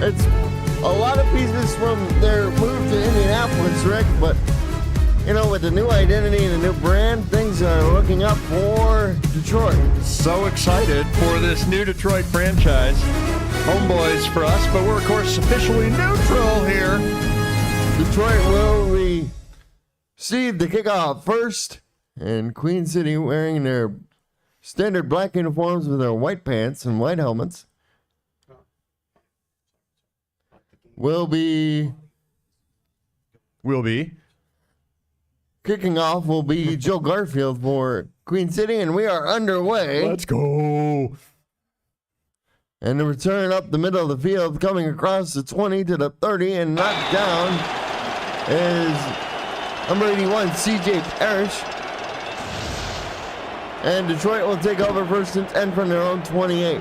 It's a lot of pieces from their move to Indianapolis, Rick, but you know, with the new identity and the new brand, things are looking up for Detroit. So excited for this new Detroit franchise. Homeboys for us, but we're, of course, officially neutral here. Detroit will receive the kickoff first, and Queen City wearing their standard black uniforms with their white pants and white helmets will be kicking off will be Joe Garfield for Queen City, and we are underway. Let's go. And the return up the middle of the field, coming across the 20 to the 30 and knocked down is number 81, CJ Parrish. And Detroit will take over first and 10 from their own 28.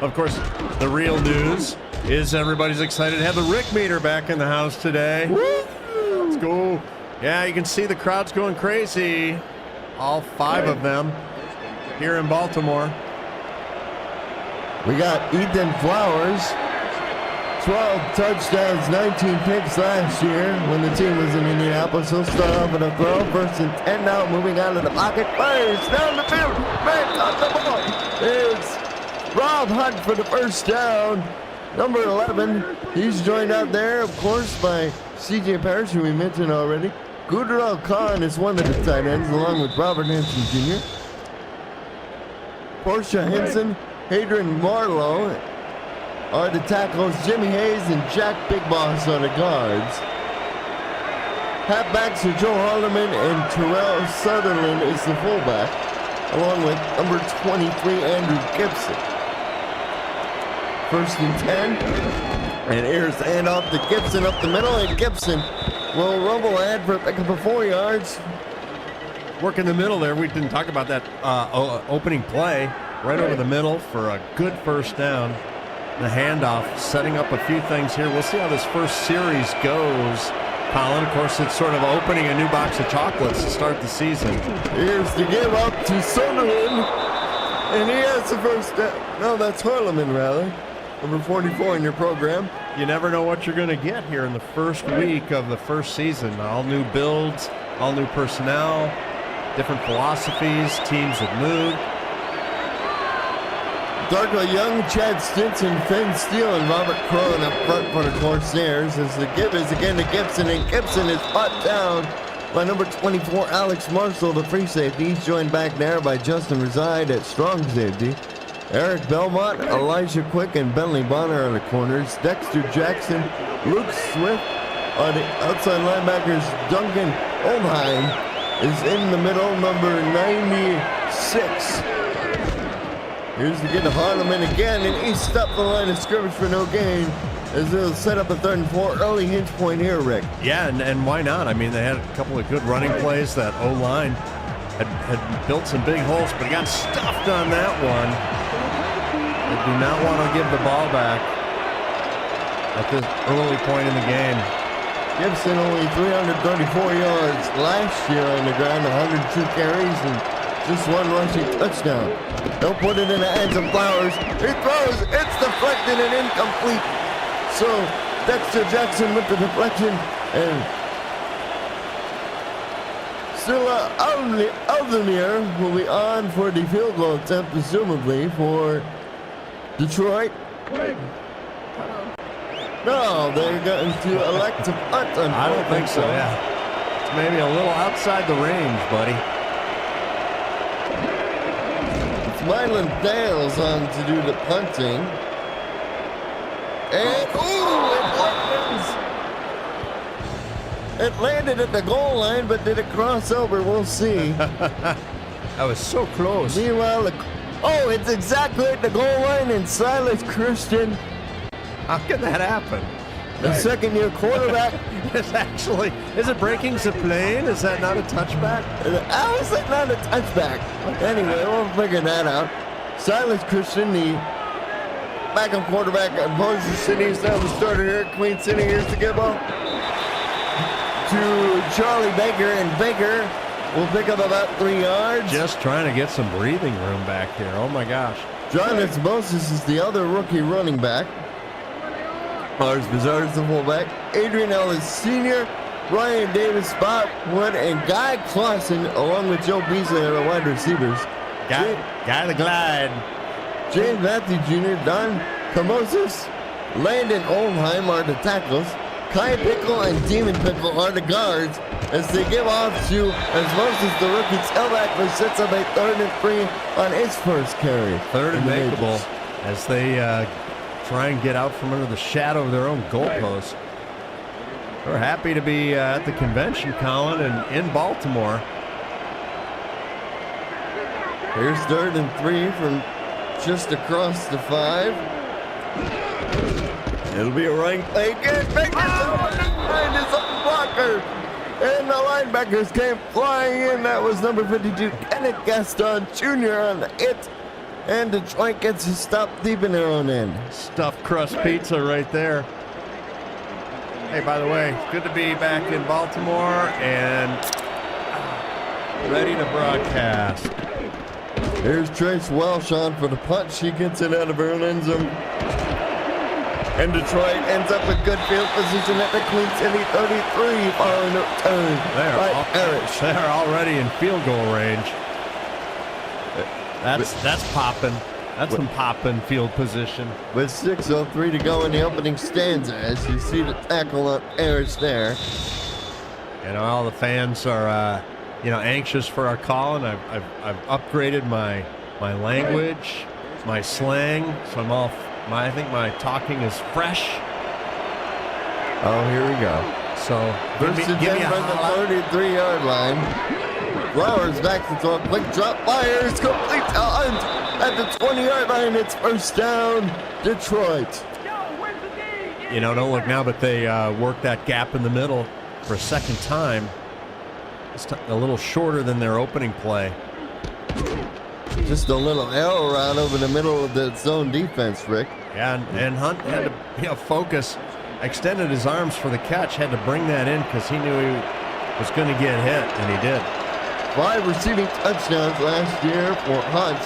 Of course, the real news is everybody's excited to have the Rick meter back in the house today. Woo! Let's go. Yeah, you can see the crowd's going crazy. All 5 of them here in Baltimore. We got Ethan Flowers, 12 touchdowns, 19 picks last year when the team was in Indianapolis. He'll start off with a throw, first and 10 now, moving out of the pocket, fires down the field, back on the ball. It's Rob Hunt for the first down, number 11. He's joined out there, of course, by CJ Parrish, who we mentioned already. Goodrell Khan is one of the tight ends, along with Robert Hanson Jr. Portia Henson, Hadrian Marlowe are the tackles. Jimmy Hayes and Jack Big Boss are the guards. Halfbacks are Joe Harleman and Terrell Sutherland is the fullback, along with number 23, Andrew Gibson. First and 10. And here's the handoff to Gibson up the middle, and Gibson will rumble ahead for a pickup of 4 yards. Work in the middle there. We didn't talk about that opening play. Right over the middle for a good first down. The handoff setting up a few things here. We'll see how this first series goes, Colin. Of course, it's sort of opening a new box of chocolates to start the season. Here's the give up to Sutherland, and he has the first down. No, that's Harleman, rather. Number 44 in your program. You never know what you're going to get here in the first week of the first season. All new builds, all new personnel, different philosophies, teams that move. Darko Young, Chad Stinson, Finn Steele, and Robert Crone up front for the Corsairs as the give is again to Gibson, and Gibson is put down by number 24, Alex Marshall, the free safety. He's joined back there by Justin Reside at strong safety. Eric Belmont, Elijah Quick, and Bentley Bonner are the corners. Dexter Jackson, Luke Swift are the outside linebackers. Duncan Olheim is in the middle, number 96. Here's the get to Harleman again, and he stopped the line of scrimmage for no gain as they'll set up a 3rd and 4 early hinge point here, Rick. Yeah, and why not? I mean, they had a couple of good running plays. That O-line had built some big holes, but he got stuffed on that one. They do not want to give the ball back at this early point in the game. Gibson only 334 yards last year on the ground, 102 carries, and just 1 rushing touchdown. They'll put it in the hands of Flowers. He throws. It's deflected and incomplete. So Dexter Jackson with the deflection, and Silla Aldemir will be on for the field goal attempt, presumably for Detroit. No, they're going to elect to punt. I don't think so. Yeah, it's maybe a little outside the range, buddy. Mylan Dale's on to do the punting. And, it landed at the goal line, but did it cross over? We'll see. That was so close. Meanwhile, it's exactly at the goal line, and Silas Christian. How can that happen? The second-year quarterback. Is it breaking the plane? Is that not a touchback? How is that not a touchback? Anyway, we'll figure that out. Silas Christian, the backup quarterback at Bossier City, is now the starter here at Queen City. Here's the give up to Charlie Baker, and Baker will pick up about 3 yards. Just trying to get some breathing room back here. Oh, my gosh. Jonas Moses is the other rookie running back. Mars Bizarre is the fullback. Adrian Ellis Sr., Ryan Davis, Spot Wood, and Guy Clausen, along with Joe Beasley, are the wide receivers. Guy the glide. James Matthew Jr., Don Camosis, Landon Oldheim are the tackles. Kai Pickle and Demon Pickle are the guards as they give off to Moses, the rookie tailback, who sets up a 3rd and 3 on his first carry. 3rd and makeable as they try and get out from under the shadow of their own goalpost. We're happy to be at the convention, Colin, and in Baltimore. Here's 3rd and 3 from just across the 5. It'll be a running play again. Baker's behind his own blocker. And the linebackers came flying in. That was number 52, Kenneth Gaston Jr. on the hit. And Detroit gets a stop deep in their own end. Stuffed crust pizza right there. Hey, by the way, good to be back in Baltimore and ready to broadcast. Here's Trace Welsh on for the punt. She gets it out of her own end zone. And Detroit ends up with good field position at the Queen City 33 following the return by Parrish. They're already in field goal range. That's popping. That's some popping field position. With 6:03 to go in the opening stanza, as you see the tackle on Parrish there. You know, all the fans are, anxious for our call, and I've upgraded my language, my slang, so I think my talking is fresh. Oh, here we go. So First and 10 from the 33-yard line. Flowers back to throw. Quick drop, fires, complete to Hunt at the 20-yard line. It's first down, Detroit. Don't look now, but they work that gap in the middle for a second time. It's a little shorter than their opening play. Just a little arrow route over the middle of the zone defense, Rick. Yeah, and Hunt had to focus, extended his arms for the catch, had to bring that in because he knew he was going to get hit, and he did. 5 receiving touchdowns last year for Hunt.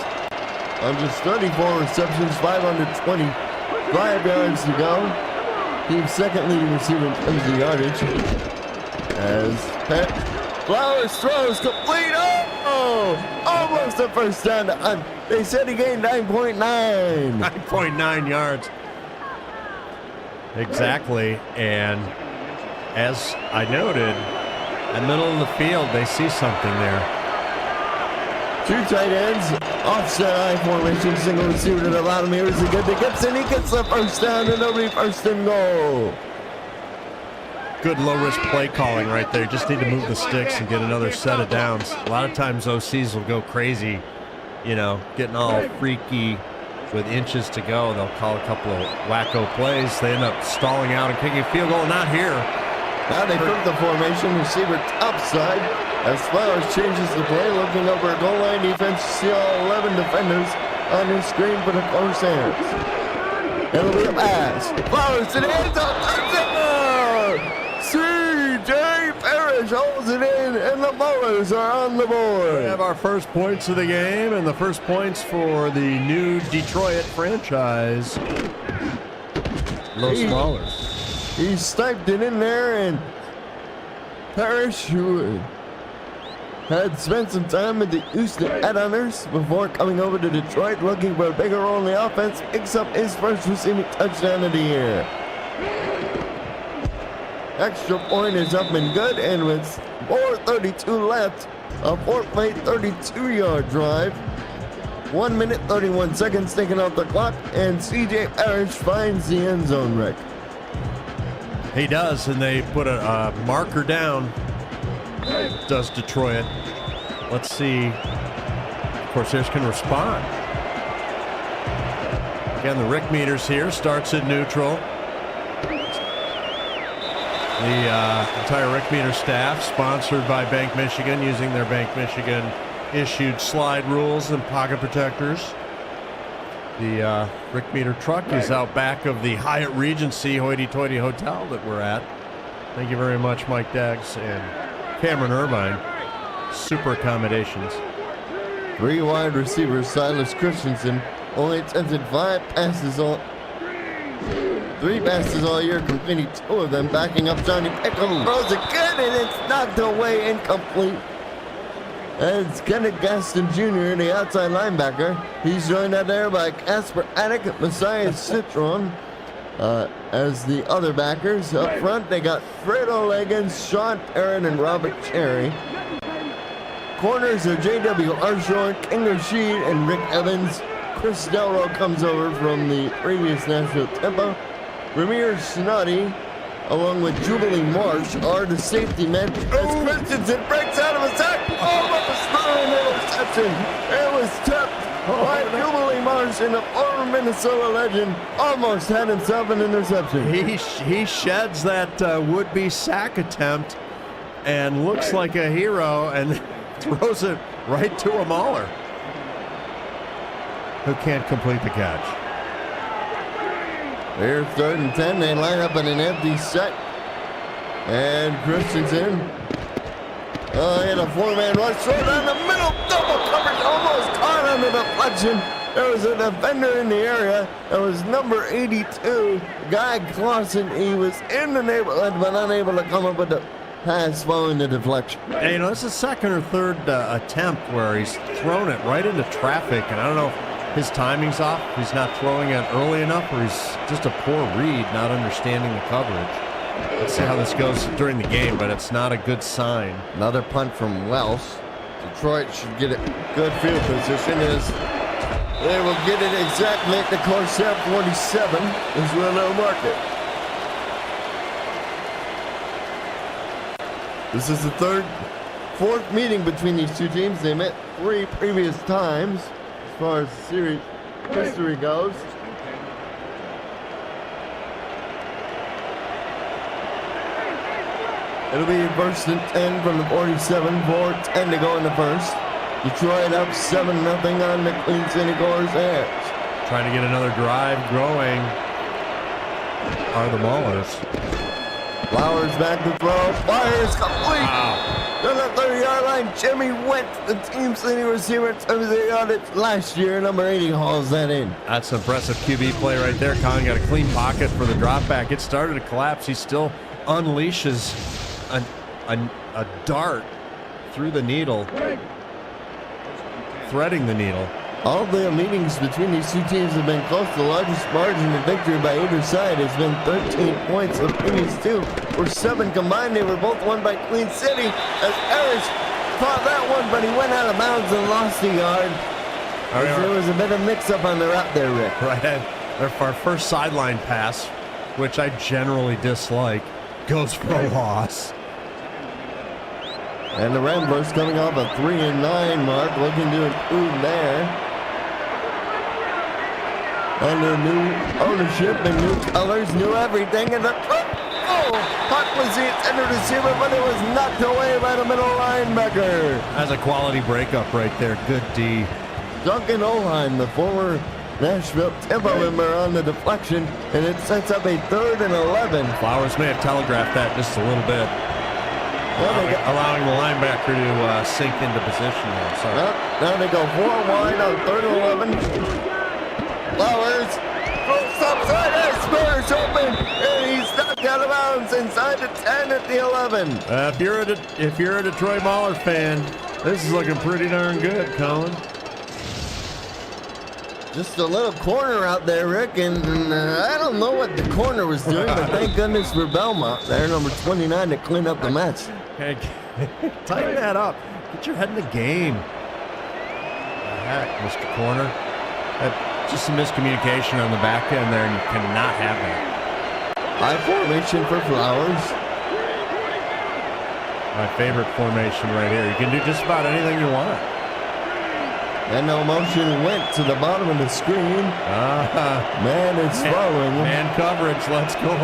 On just 34 receptions, 525 yards to go. Team's second leading receiver in terms of yardage. As Flowers throws complete. Oh! Almost a first down to Hunt. They said he gained 9.9. 9.9 yards. Exactly. And as I noted, in the middle of the field, they see something there. 2 tight ends, offset I formation, single receiver to the bottom. Here is a good to Gibson. He gets the first down to nobody, first and goal. Good low-risk play calling right there. Just need to move the sticks and get another set of downs. A lot of times OCs will go crazy, getting all freaky with inches to go. They'll call a couple of wacko plays. They end up stalling out and kicking a field goal. Not here. Now they flip the formation, receiver upside. As Flowers changes the play, looking over a goal line defense, see all 11 defenders on his screen for the Corsairs. It'll be a pass. Flowers to the end zone, touchdown! C.J. Parrish holds it in, and the Bowlers are on the board. We have our first points of the game, and the first points for the new Detroit franchise. Los Ballers. He sniped it in there, and Parrish, who had spent some time with the Houston Headhunters before coming over to Detroit looking for a bigger role in the offense, picks up his first receiving touchdown of the year. Extra point is up and good, and with 4:32 left, a 4-play 32-yard drive. 1 minute, 31 seconds taken off the clock, and C.J. Parrish finds the end zone, Rick. He does, and they put a marker down. Does Detroit. Let's see. Corsairs can respond. Again, the Rick meters here. Starts at neutral. The entire Rick meter staff, sponsored by Bank Michigan, using their Bank Michigan issued slide rules and pocket protectors. The Rick meter truck is out back of the Hyatt Regency hoity-toity hotel that we're at. Thank you very much, Mike Daggs and Cameron Irvine. Super accommodations. 3 wide receivers, Silas Christensen only attempted 5 passes 3 passes all year, completing 2 of them. Backing up, Johnny Pickle throws again, and it's knocked away, incomplete. And it's Kenneth Gaston Jr., the outside linebacker. He's joined out there by Casper Attic, Messiah Citron. As the other backers up front, they got Fredo Leggins, Sean Aaron, and Robert Cherry. Corners are J.W. Arshorn, King Rashid, and Rick Evans. Chris Delro comes over from the previous National Tempo. Ramir Snoddy, along with Jubilee Marsh, are the safety men. As Christensen breaks out of a sack. Oh, but the throwing interception. It was tipped by Jubilee Marsh, and the former Minnesota legend almost had himself an interception. He sheds that would-be sack attempt and looks like a hero and throws it right to a Mauler, who can't complete the catch. Here's 3rd and 10. They line up in an empty set. And Christensen. Oh, he had a 4-man rush. Throw down the middle. Double coverage. Almost caught on the deflection. There was a defender in the area. That was number 82, Guy Clausen. He was in the neighborhood, but unable to come up with the pass following the deflection. Hey, you know, this is 2nd or 3rd attempt where he's thrown it right into traffic, and I don't know if his timing's off, he's not throwing it early enough, or he's just a poor read, not understanding the coverage. Let's see how this goes during the game, but it's not a good sign. Another punt from Welsh. Detroit should get a good field position as they will get it exactly at the Corsair 47 is where they'll mark it. This is the 4th meeting between these two teams. They met 3 previous times as far as the series history goes. It'll be 1st and 10 from the 47, 4:10 to go in the first. Detroit up 7-0 on the Queen City Corsairs. Trying to get another drive going are the Maulers. Flowers back to throw, fires complete. Wow. To the 30-yard line, Jimmy Wentz, the team's leading receiver, took the yardage last year. Number 80 hauls that in. That's impressive QB play right there. Colin got a clean pocket for the drop back. It started to collapse. He still unleashes a dart through the needle, threading the needle. All the meetings between these two teams have been close. The largest margin of victory by either side has been 13 points. The previous 2 were 7 combined. They were both won by Queen City as Parrish caught that one, but he went out of bounds and lost a yard. There was a bit of mix-up on the route there, Rick. Right. Our first sideline pass, which I generally dislike, goes for a loss. And the Ramblers coming off a 3-9 mark, looking to improve there. Under new ownership and new colors, new everything, and the puck was the intended receiver, but it was knocked away by the middle linebacker. That's a quality breakup right there. Good D. Duncan Oheim, the former Nashville Tempo member, on the deflection, and it sets up a 3rd and 11. Flowers may have telegraphed that just a little bit. Allowing the linebacker to sink into position there. So. Now they go 4 wide on 3rd and 11. Flowers throws upside as Spurs open, and he's knocked out of bounds inside the 10 at the 11. If you're a Detroit Mauler fan, this is looking pretty darn good, Colin. Just a little corner out there, Rick, and I don't know what the corner was doing, but thank goodness for Belmont there, number 29, to clean up the mess. Hey, tighten that up. Get your head in the game. The heck, Mr. Corner. Just some miscommunication on the back end there, and you cannot have that. High formation for Flowers. My favorite formation right here. You can do just about anything you want. And no motion went to the bottom of the screen. Man, it's following. Man coverage, let's go.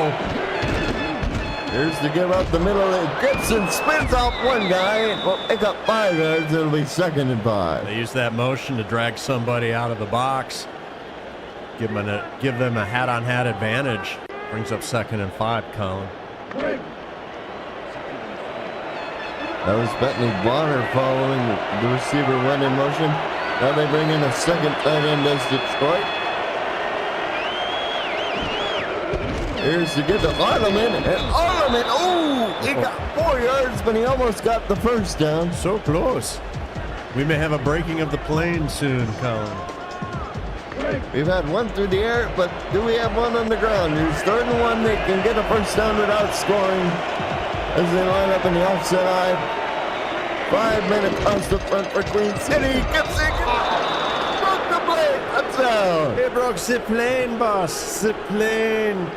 Here's the give up the middle. Gibson spins off one guy. Will pick up 5 yards. It'll be 2nd and 5. They use that motion to drag somebody out of the box. Give them a hat-on-hat advantage. Brings up 2nd and 5, Colin. That was Bentley Bonner following the receiver went in motion. Now they bring in a 2nd tight end as Detroit. Here's to get to Arleman, and Arleman, he got 4 yards, but he almost got the first down. So close. We may have a breaking of the plane soon, Colin. We've had one through the air, but do we have one on the ground? Here's 3rd and 1. They can get a first down without scoring as they line up in the offset eye. 5-minute toss to front for Queen City. Gibson broke the plane. Touchdown. He broke the plane, boss. The plane.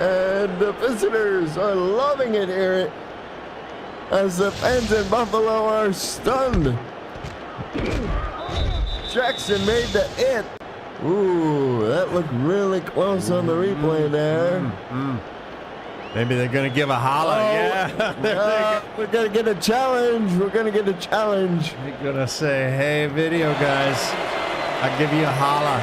And the visitors are loving it here as the fans in Buffalo are stunned. Jackson made the hit. Ooh, that looked really close on the replay there. Maybe they're going to give a holler. We're going to get a challenge. We're going to get a challenge. They're going to say, hey, video guys, I'll give you a holler.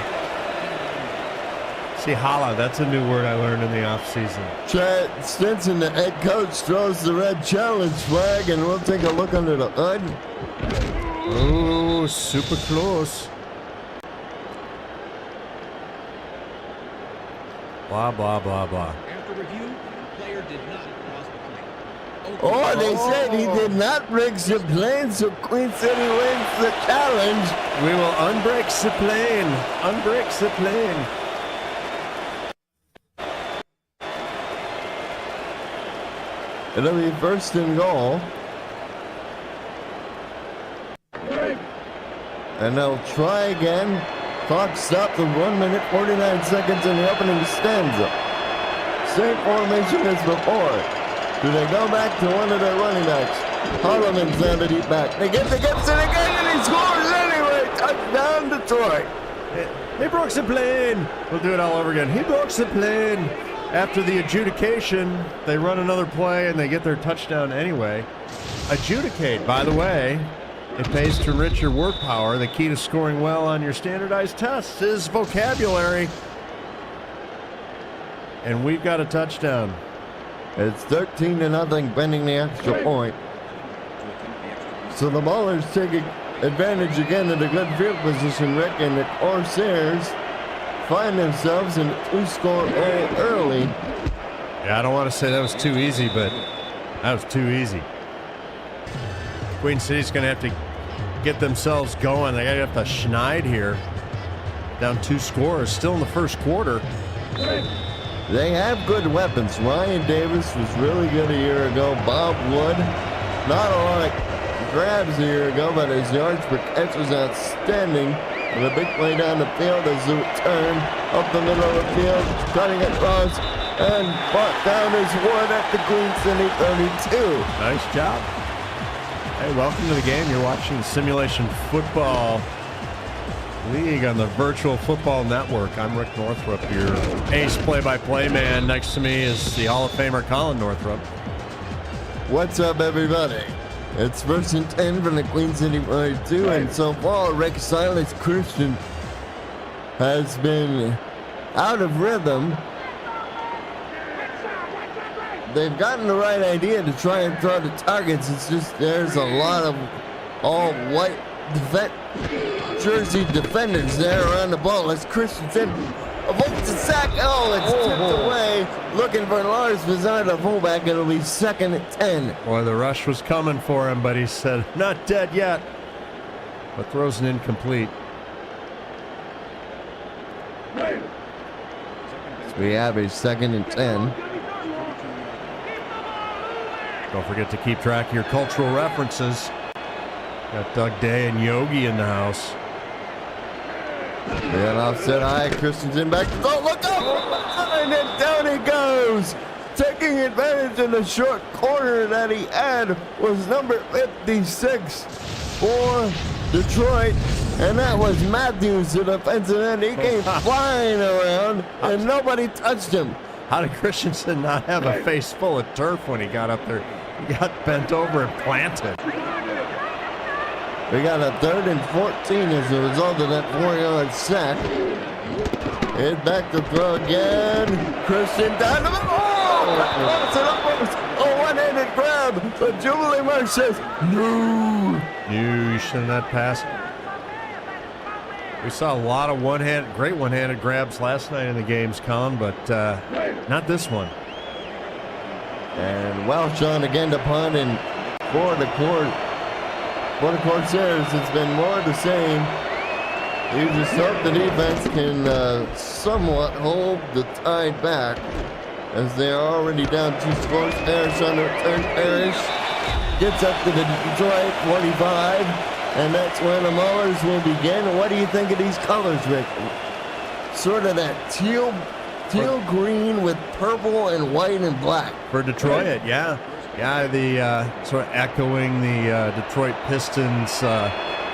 See, holla, that's a new word I learned in the offseason. Chad Stinson, the head coach, throws the red challenge flag, and we'll take a look under the hood. Oh, super close. Blah, blah, blah, blah. After review, the player did not cross the plane. Oh, they said he did not break the plane, so Queen City wins the challenge. We will unbreak the plane. Unbreak the plane. It'll be 1st and goal. And they'll try again. Clock stopped at 1 minute, 49 seconds in the opening stanza. Same formation as before. Do they go back to one of their running backs? Holloman's down the deep back. They get to Gibson again, and he scores anyway. Touchdown, Detroit. He broke the plane. We'll do it all over again. He broke the plane. After the adjudication, they run another play and they get their touchdown anyway. Adjudicate, by the way, it pays to enrich your word power. The key to scoring well on your standardized tests is vocabulary. And we've got a touchdown. It's 13-0 pending the extra point. So the Ballers taking advantage again of the good field position, Rick, and the Corsairs find themselves in a 2-score hole early. Yeah, I don't want to say that was too easy, but that was too easy. Queen City's going to have to get themselves going. They got to have to schneid here. Down 2 scores, still in the first quarter. They have good weapons. Ryan Davis was really good a year ago. Bob Wood, not a lot of grabs a year ago, but his yards per catch was outstanding. And a big play down the field as the return up the middle of the field, cutting across, and brought down his Wood at the Queen City 32. Nice job. Hey, welcome to the game. You're watching Simulation Football League on the Virtual Football Network. I'm Rick Northrup, your ace play-by-play man. Next to me is the Hall of Famer Colin Northrup. What's up, everybody? It's 1st and 10 from the Queen City 42, and so far, Rick Silas Christian has been out of rhythm. They've gotten the right idea to try and throw the targets. It's just there's a lot of all white jersey defenders there around the ball. As Christensen avoids the sack. Oh, it's tipped away. Looking for Lars Vizar, the fullback. It'll be 2nd and 10. Boy, the rush was coming for him, but he said, not dead yet. But throws an incomplete. So we have a 2nd and 10. Don't forget to keep track of your cultural references. Got Doug Day and Yogi in the house. And offset high, Christensen back to throw. Look up! And then down he goes. Taking advantage of the short corner that he had was number 56 for Detroit. And that was Matthews, the defensive end. He came flying around, and nobody touched him. How did Christensen not have a face full of turf when he got up there? He got bent over and planted. We got a 3rd and 14 as a result of that 4-yard sack. Head back to throw again. Christian down the middle. Oh, one-handed grab. But Jubilee Marsh says, no. You shouldn't have passed. We saw a lot of great one-handed grabs last night in the games, Colin, but not this one. And Welsh on again to punt, and for the Corsairs, it's been more of the same. You just hope the defense can somewhat hold the tide back, as they are already down 2 scores. Parrish on the return. Parrish gets up to the Detroit 45, and that's where the Maulers will begin. What do you think of these colors, Rick? Sort of that teal green with purple and white and black. For Detroit, yeah. Yeah, the sort of echoing the Detroit Pistons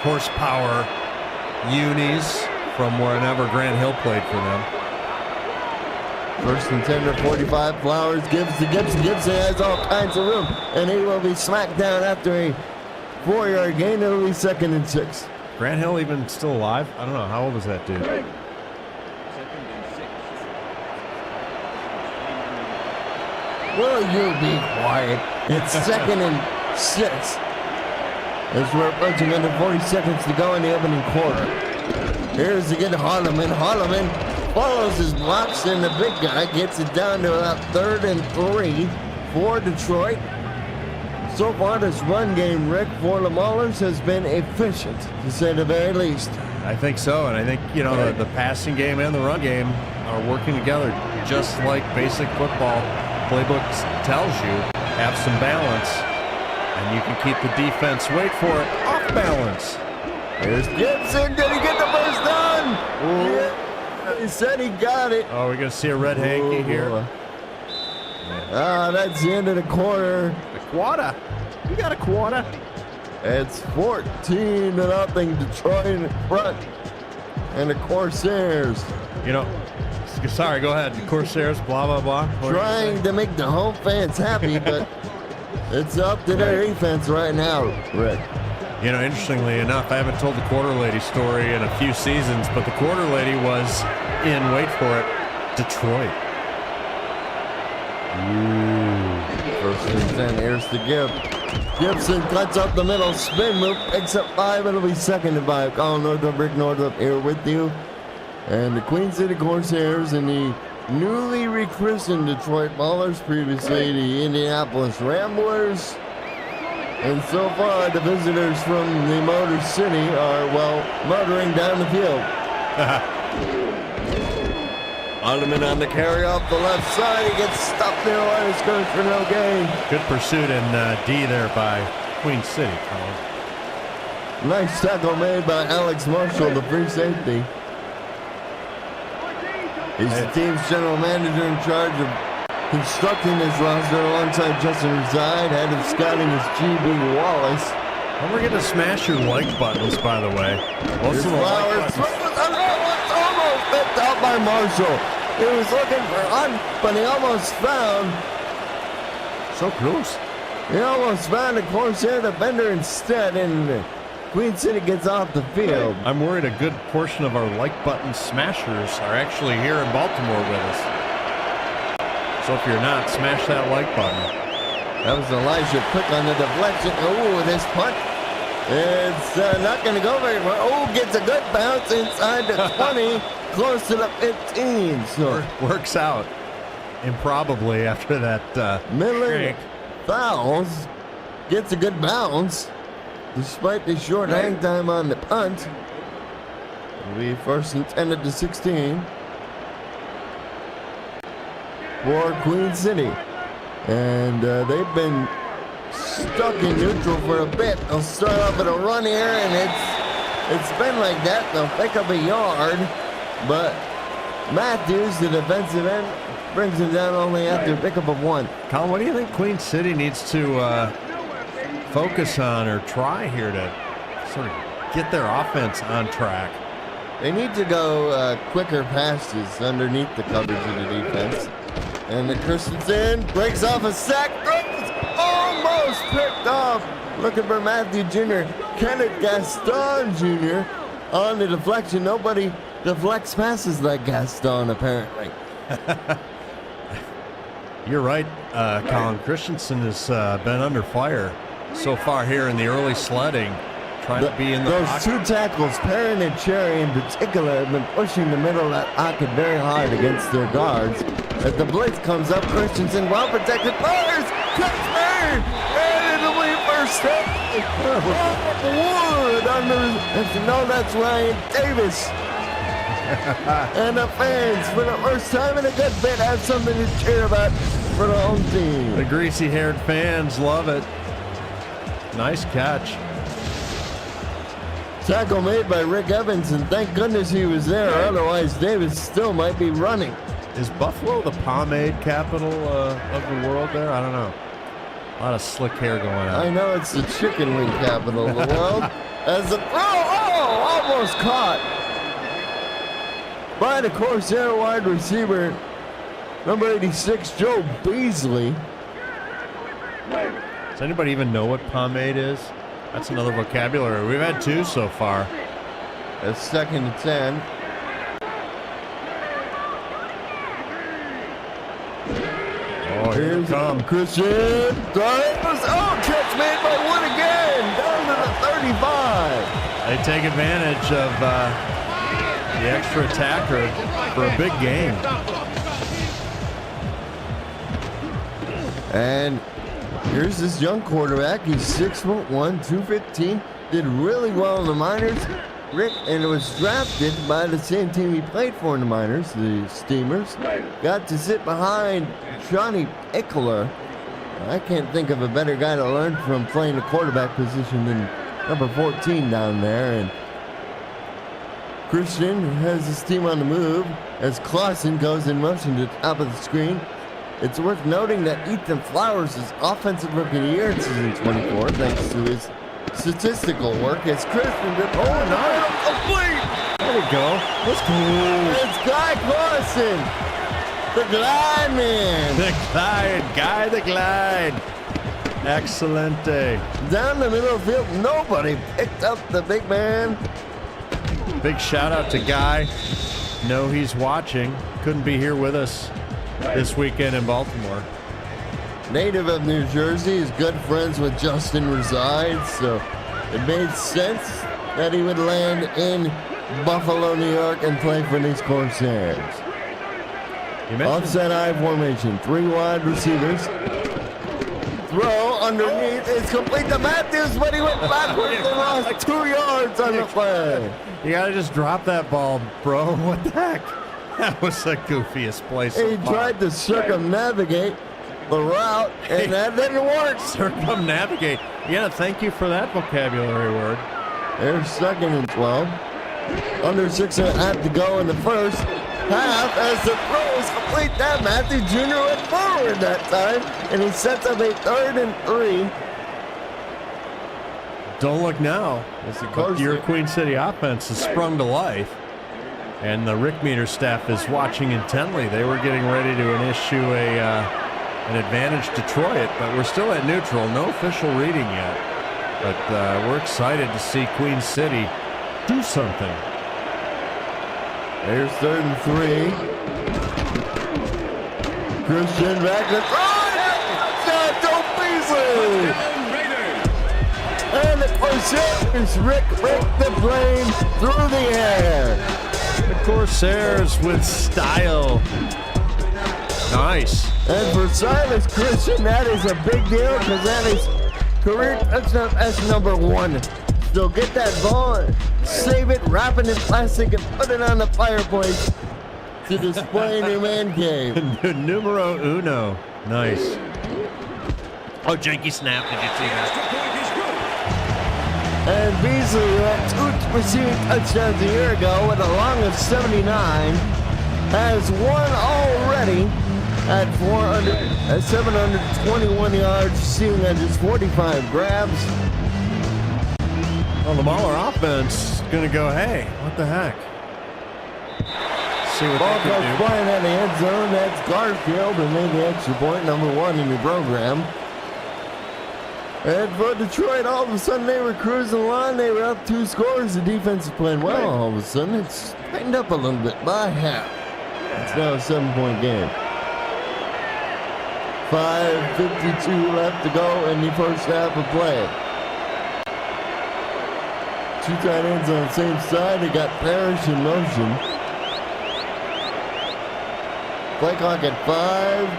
horsepower unis from wherever Grant Hill played for them. First and 10 to 45. Flowers gives to Gibson. Gibson has all kinds of room, and he will be smacked down after a 4-yard gain. It'll be 2nd and 6. Grant Hill even still alive? I don't know. How old is that dude? Will you be quiet? It's 2nd and 6. As we're approaching under 40 seconds to go in the opening quarter. Here's again Holloman. Holloman follows his blocks, and the big guy gets it down to about 3rd and 3 for Detroit. So far, this run game, Rick, for the Maulers has been efficient, to say the very least. I think so, and I think, you know, the passing game and the run game are working together, just like basic football playbooks tells you. Have some balance, and you can keep the defense, wait for it, off balance. Here's Gibson. Did he get the first down? Yeah, he said he got it. Oh, we're going to see a red hanky here. That's the end of the quarter. A quarter. You got a quarter. It's 14-0 Detroit in front. And the Corsairs. You know, sorry, go ahead. The Corsairs, blah, blah, blah. Trying to make the home fans happy, but it's up to their defense right now, Rick. You know, interestingly enough, I haven't told the Quarter Lady story in a few seasons, but the Quarter Lady was in, wait for it, Detroit. First and 10, here's the Gibb. Gibson cuts up the middle, spin move, picks up 5, it'll be 2nd and 5. Colin Northup, Rick Northup here with you. And the Queen City Corsairs and the newly rechristened Detroit Maulers, previously the Indianapolis Ramblers. And so far, the visitors from the Motor City are, well, motoring down the field. Ottoman on the carry off the left side. He gets stopped near the line of scrimmage for no gain. Good pursuit in D there by Queen City, Colin. Nice tackle made by Alex Marshall, the free safety. He's the team's general manager in charge of constructing this roster alongside Justin Reside. Head of scouting is G.B. Wallace. Don't forget to smash your like buttons, by the way. Most of the like buttons. Almost picked out by Marshall. He was looking for Hunt, but he almost found. So close. He almost found a Corsair defender instead, and Queen City gets off the field. I'm worried a good portion of our like button smashers are actually here in Baltimore with us. So if you're not, smash that like button. That was Elijah Quick on the deflection. Oh, this punt. It's not going to go very far. Oh, gets a good bounce inside the 20, close to the 15. So works out improbably after that. Miller fouls, gets a good bounce, despite the short hang time on the punt. It'll be 1st and 10 at the 16 for Queen City. And they've been stuck in neutral for a bit. They'll start off at a run here, and it's been like that. They'll pick up a yard, but Matthews, the defensive end, brings him down only after a pickup of 1. Colin, what do you think Queen City needs to focus on or try here to sort of get their offense on track? They need to go quicker passes underneath the coverage of the defense. And the Christensen breaks off a sack. Almost picked off. Looking for Matthew Jr. Kenneth Gaston Jr. on the deflection. Nobody deflects passes like Gaston, apparently. You're right, Colin. Christensen has been under fire so far here in the early sledding. trying to be in the Those pocket. two tackles, Perrin and Cherry in particular, have been pushing the middle of that pocket very hard against their guards. As the blitz comes up, Christensen, well protected, fires, cuts Perrin, and it'll be first step. Wood no, that's Ryan Davis. And the fans, for the first time in a good bit, have something to cheer about for the home team. The greasy-haired fans love it. Nice catch. Tackle made by Rick Evans, and thank goodness he was there. Otherwise, Davis still might be running. Is Buffalo the pomade capital of the world there? I don't know. A lot of slick hair going I on. know it's the chicken wing capital of the world. As the almost caught by the Corsair wide receiver, number 86, Joe Beasley. Does anybody even know what pomade is? That's another vocabulary. We've had two so far. That's second and 10. Oh, here they come. Christian throws. Oh, catch made by Wood again. Down to the 35. They take advantage of the extra attacker for a big game. And here's this young quarterback. He's 6'1", 215. Did really well in the minors. Rick, and it was drafted by the same team he played for in the minors, the Steamers. Got to sit behind Johnny Eckler. I can't think of a better guy to learn from playing the quarterback position than number 14 down there. And Christian has his team on the move as Clausen goes in motion to the top of the screen. It's worth noting that Ethan Flowers is Offensive Rookie of the Year in season 24, thanks to his statistical work as Christian did. Oh, no, complete! There we go. Let's go. It's Guy Clausen, the glide man. The glide, Guy the glide. Excellent day. Down the middle of the field, nobody picked up the big man. Big shout out to Guy. Know he's watching. Couldn't be here with us this weekend in Baltimore. Native of New Jersey, is good friends with Justin Resides, so it made sense that he would land in Buffalo, New York and play for these Corsairs. You mentioned Offset I formation, 3 wide receivers. Throw underneath, it's complete to Matthews, but he went backwards and lost 2 yards on the play. you gotta just drop that ball, bro. What the heck? That was the goofiest play so He far. tried to circumnavigate the route, and that didn't work. Circumnavigate. Yeah, thank you for that vocabulary word. They're 2nd and 12. Under 6.5 to go in the first half as the throw is complete. That Matthew Jr. went forward that time, and he sets up a 3rd and 3. Don't look now. But Your Queen City offense has sprung to life, and the Rick Meter staff is watching intently. They were getting ready to issue an advantage Detroit, but we're still at neutral. No official reading yet. But we're excited to see Queen City do something. There's 3rd and 3. Christian back to throw. Joe Beasley. And the Corsairs Rick the plane through the air. The Corsairs with style. Nice. And for Silas Christian, that is a big deal because that is career touchdown. That's number 1. So get that ball, save it, wrap it in plastic, and put it on the fireplace to display in your man cave. Numero uno. Nice. Oh, janky snap. Did you see that? And Beasley, who had 2 receiving touchdowns a year ago with a long of 79, has 1 already at 721 yards, seeing on just 45 grabs. Well, the Mahler offense is going to go, hey, what the heck? See what Ball they goes can do. flying out of the end zone. That's Garfield, and made the extra point, number 1 in the program. And for Detroit, all of a sudden they were cruising along. They were up 2 scores. The defense is playing well. All of a sudden, it's tightened up a little bit by half. It's now a 7-point game. 5:52 left to go in the first half of play. Two tight ends on the same side. They got Parrish in motion. Play clock at 5,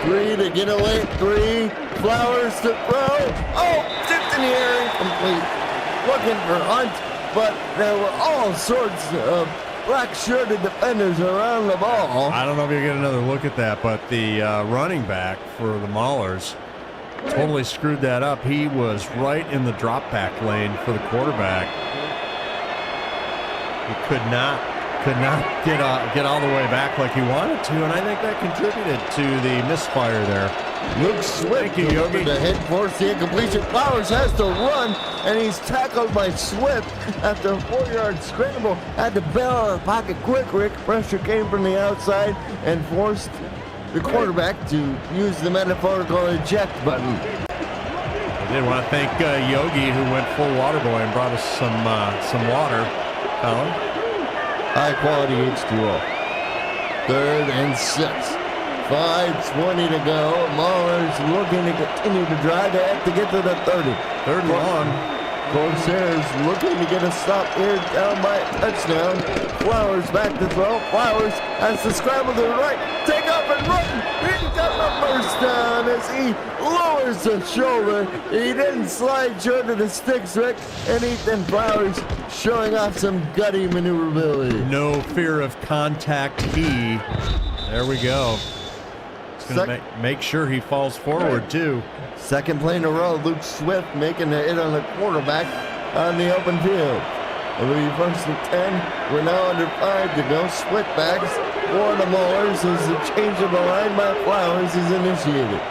4, 3 to get away. 3. Flowers to throw. Oh, tipped in the air, incomplete. Looking for Hunt, but there were all sorts of black-shirted defenders around the ball. I don't know if you'll get another look at that, but the running back for the Maulers totally screwed that up. He was right in the drop-back lane for the quarterback. He could not get all the way back like he wanted to, and I think that contributed to the misfire there. Luke Swift delivered the head force the incompletion. Flowers has to run, and he's tackled by Swift after a 4-yard scramble. Had to bail out of the pocket quick. Pressure came from the outside and forced the quarterback to use the metaphorical eject button. I did want to thank Yogi, who went full water boy and brought us some water. Colin? High quality H2O. 3rd and 6. 5:20 to go. Maulers looking to continue to drive. They have to get to the 30. 3rd and long. Corsairs looking to get a stop here, down by a touchdown. Flowers back to throw. Flowers has to scramble to the right. Take off and run. He got the first down as he lowers the shoulder. He didn't slide short of the sticks, Rick. And Ethan Flowers showing off some gutty maneuverability. No fear of contact. There we go. Gonna make sure he falls forward too. Second play in a row, Luke Swift making the hit on the quarterback on the open field. It'll be 1st and 10. We're now under 5 to go. Split backs for the Maulers as the change of the line by Flowers is initiated.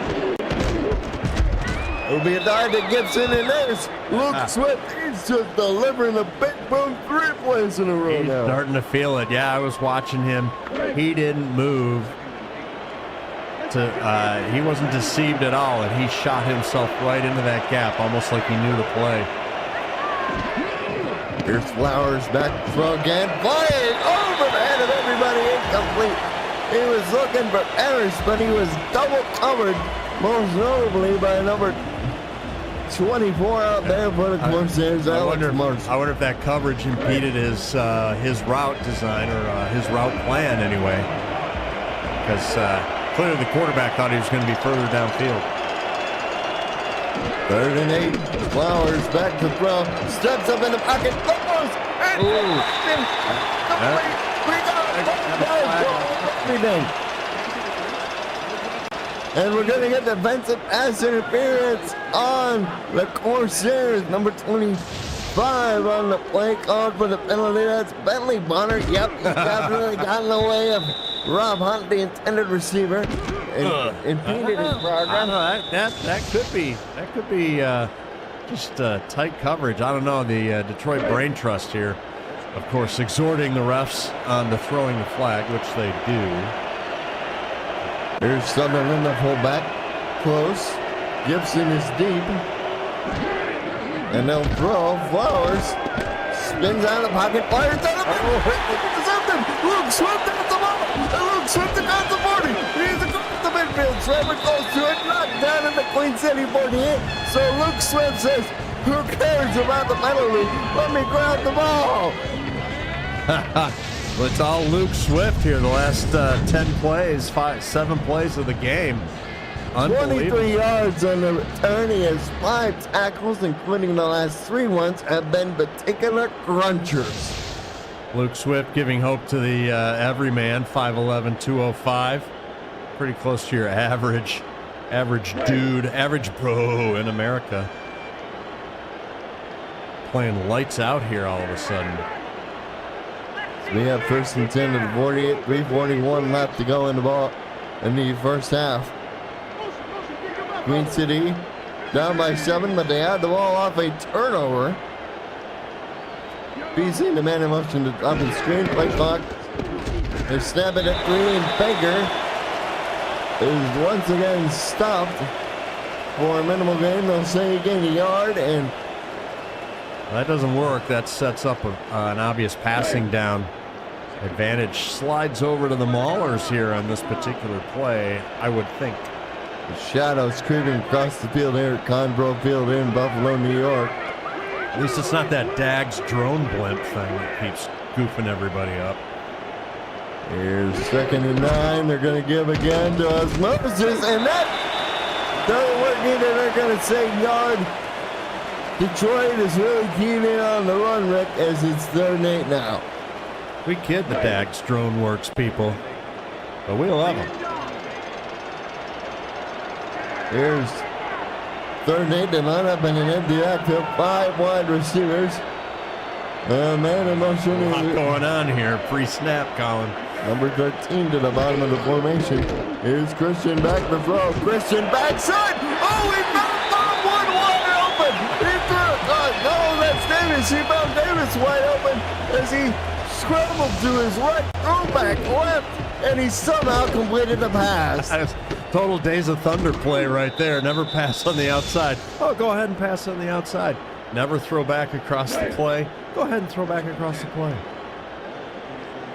It'll be a dive to Gibson, and there's Luke Swift. He's just delivering a big boom 3 plays in a row now. Starting to feel it. Yeah, I was watching him. He didn't move. He wasn't deceived at all, and he shot himself right into that gap, almost like he knew the play. Here's Flowers back to throw again. Fired over the head of everybody, incomplete. He was looking for Parrish, but he was double covered, most notably by number 24 out there for the Corsairs. I wonder if that coverage impeded his route design or his route plan anyway, because clearly the quarterback thought he was going to be further downfield. 3rd and 8. Flowers back to throw. Steps up in the pocket. Throws. And we're going to get defensive pass interference on the Corsairs. Number 25 on the play called for the penalty. That's Bentley Bonner. Yep, he's definitely got in the way of Rob Hunt, the intended receiver, and impeded his progress. That could be just tight coverage. I don't know. The Detroit Brain Trust here, of course, exhorting the refs on the throwing the flag, which they do. Here's Sutherland, the fullback, close. Gibson is deep, and they'll throw. Flowers spins out of the pocket, fires out of the something. Luke Swift at the ball. Luke Swift across the 40. He's across the midfield. Trevor goes to it, knocked down in the Queen City 48. So Luke Swift says, "Who cares about the penalty? Let me grab the ball." Well, it's all Luke Swift here. The last 10 plays, 7 plays of the game. 23 yards on the return. He has 5 tackles, including the last 3 ones, have been particular crunchers. Luke Swift giving hope to the everyman, 5'11", 205. Pretty close to your average dude, average bro in America. Playing lights out here all of a sudden. We have 1st and 10 to the 48, 3:41 left to go in the ball in the first half. Queen City down by 7, but they had the ball off a turnover. BC, the man in motion to drop the screen, play clock. They snap it at 3, and Baker is once again stopped for a minimal gain. They'll say he gained a yard, and that doesn't work. That sets up an obvious passing down. Advantage slides over to the Maulers here on this particular play, I would think. The shadows creeping across the field here at Conbro Field in Buffalo, New York. At least it's not that Dags drone blimp thing that keeps goofing everybody up. Here's 2nd and 9. They're going to give again to Osmosis, and that doesn't work either. They're going to say yard. Detroit is really keying in on the run, Rick, as it's 3rd and 8 now. We kid the Dags drone works, people, but we love them. Here's 3rd and 8. They line up in an empty backfield. 5 wide receivers. Man in motion. A lot going on here. Pre-snap, Colin. Number 13 to the bottom of the formation. Here's Christian back to throw. Christian backside. Oh, he found one wide open. He threw it. No, that's Davis. He found Davis wide open as he scrambled to his right, throwback left, and he somehow completed the pass. Total Days of Thunder play right there. Never pass on the outside. Oh, go ahead and pass on the outside. Never throw back across the play. Go ahead and throw back across the play.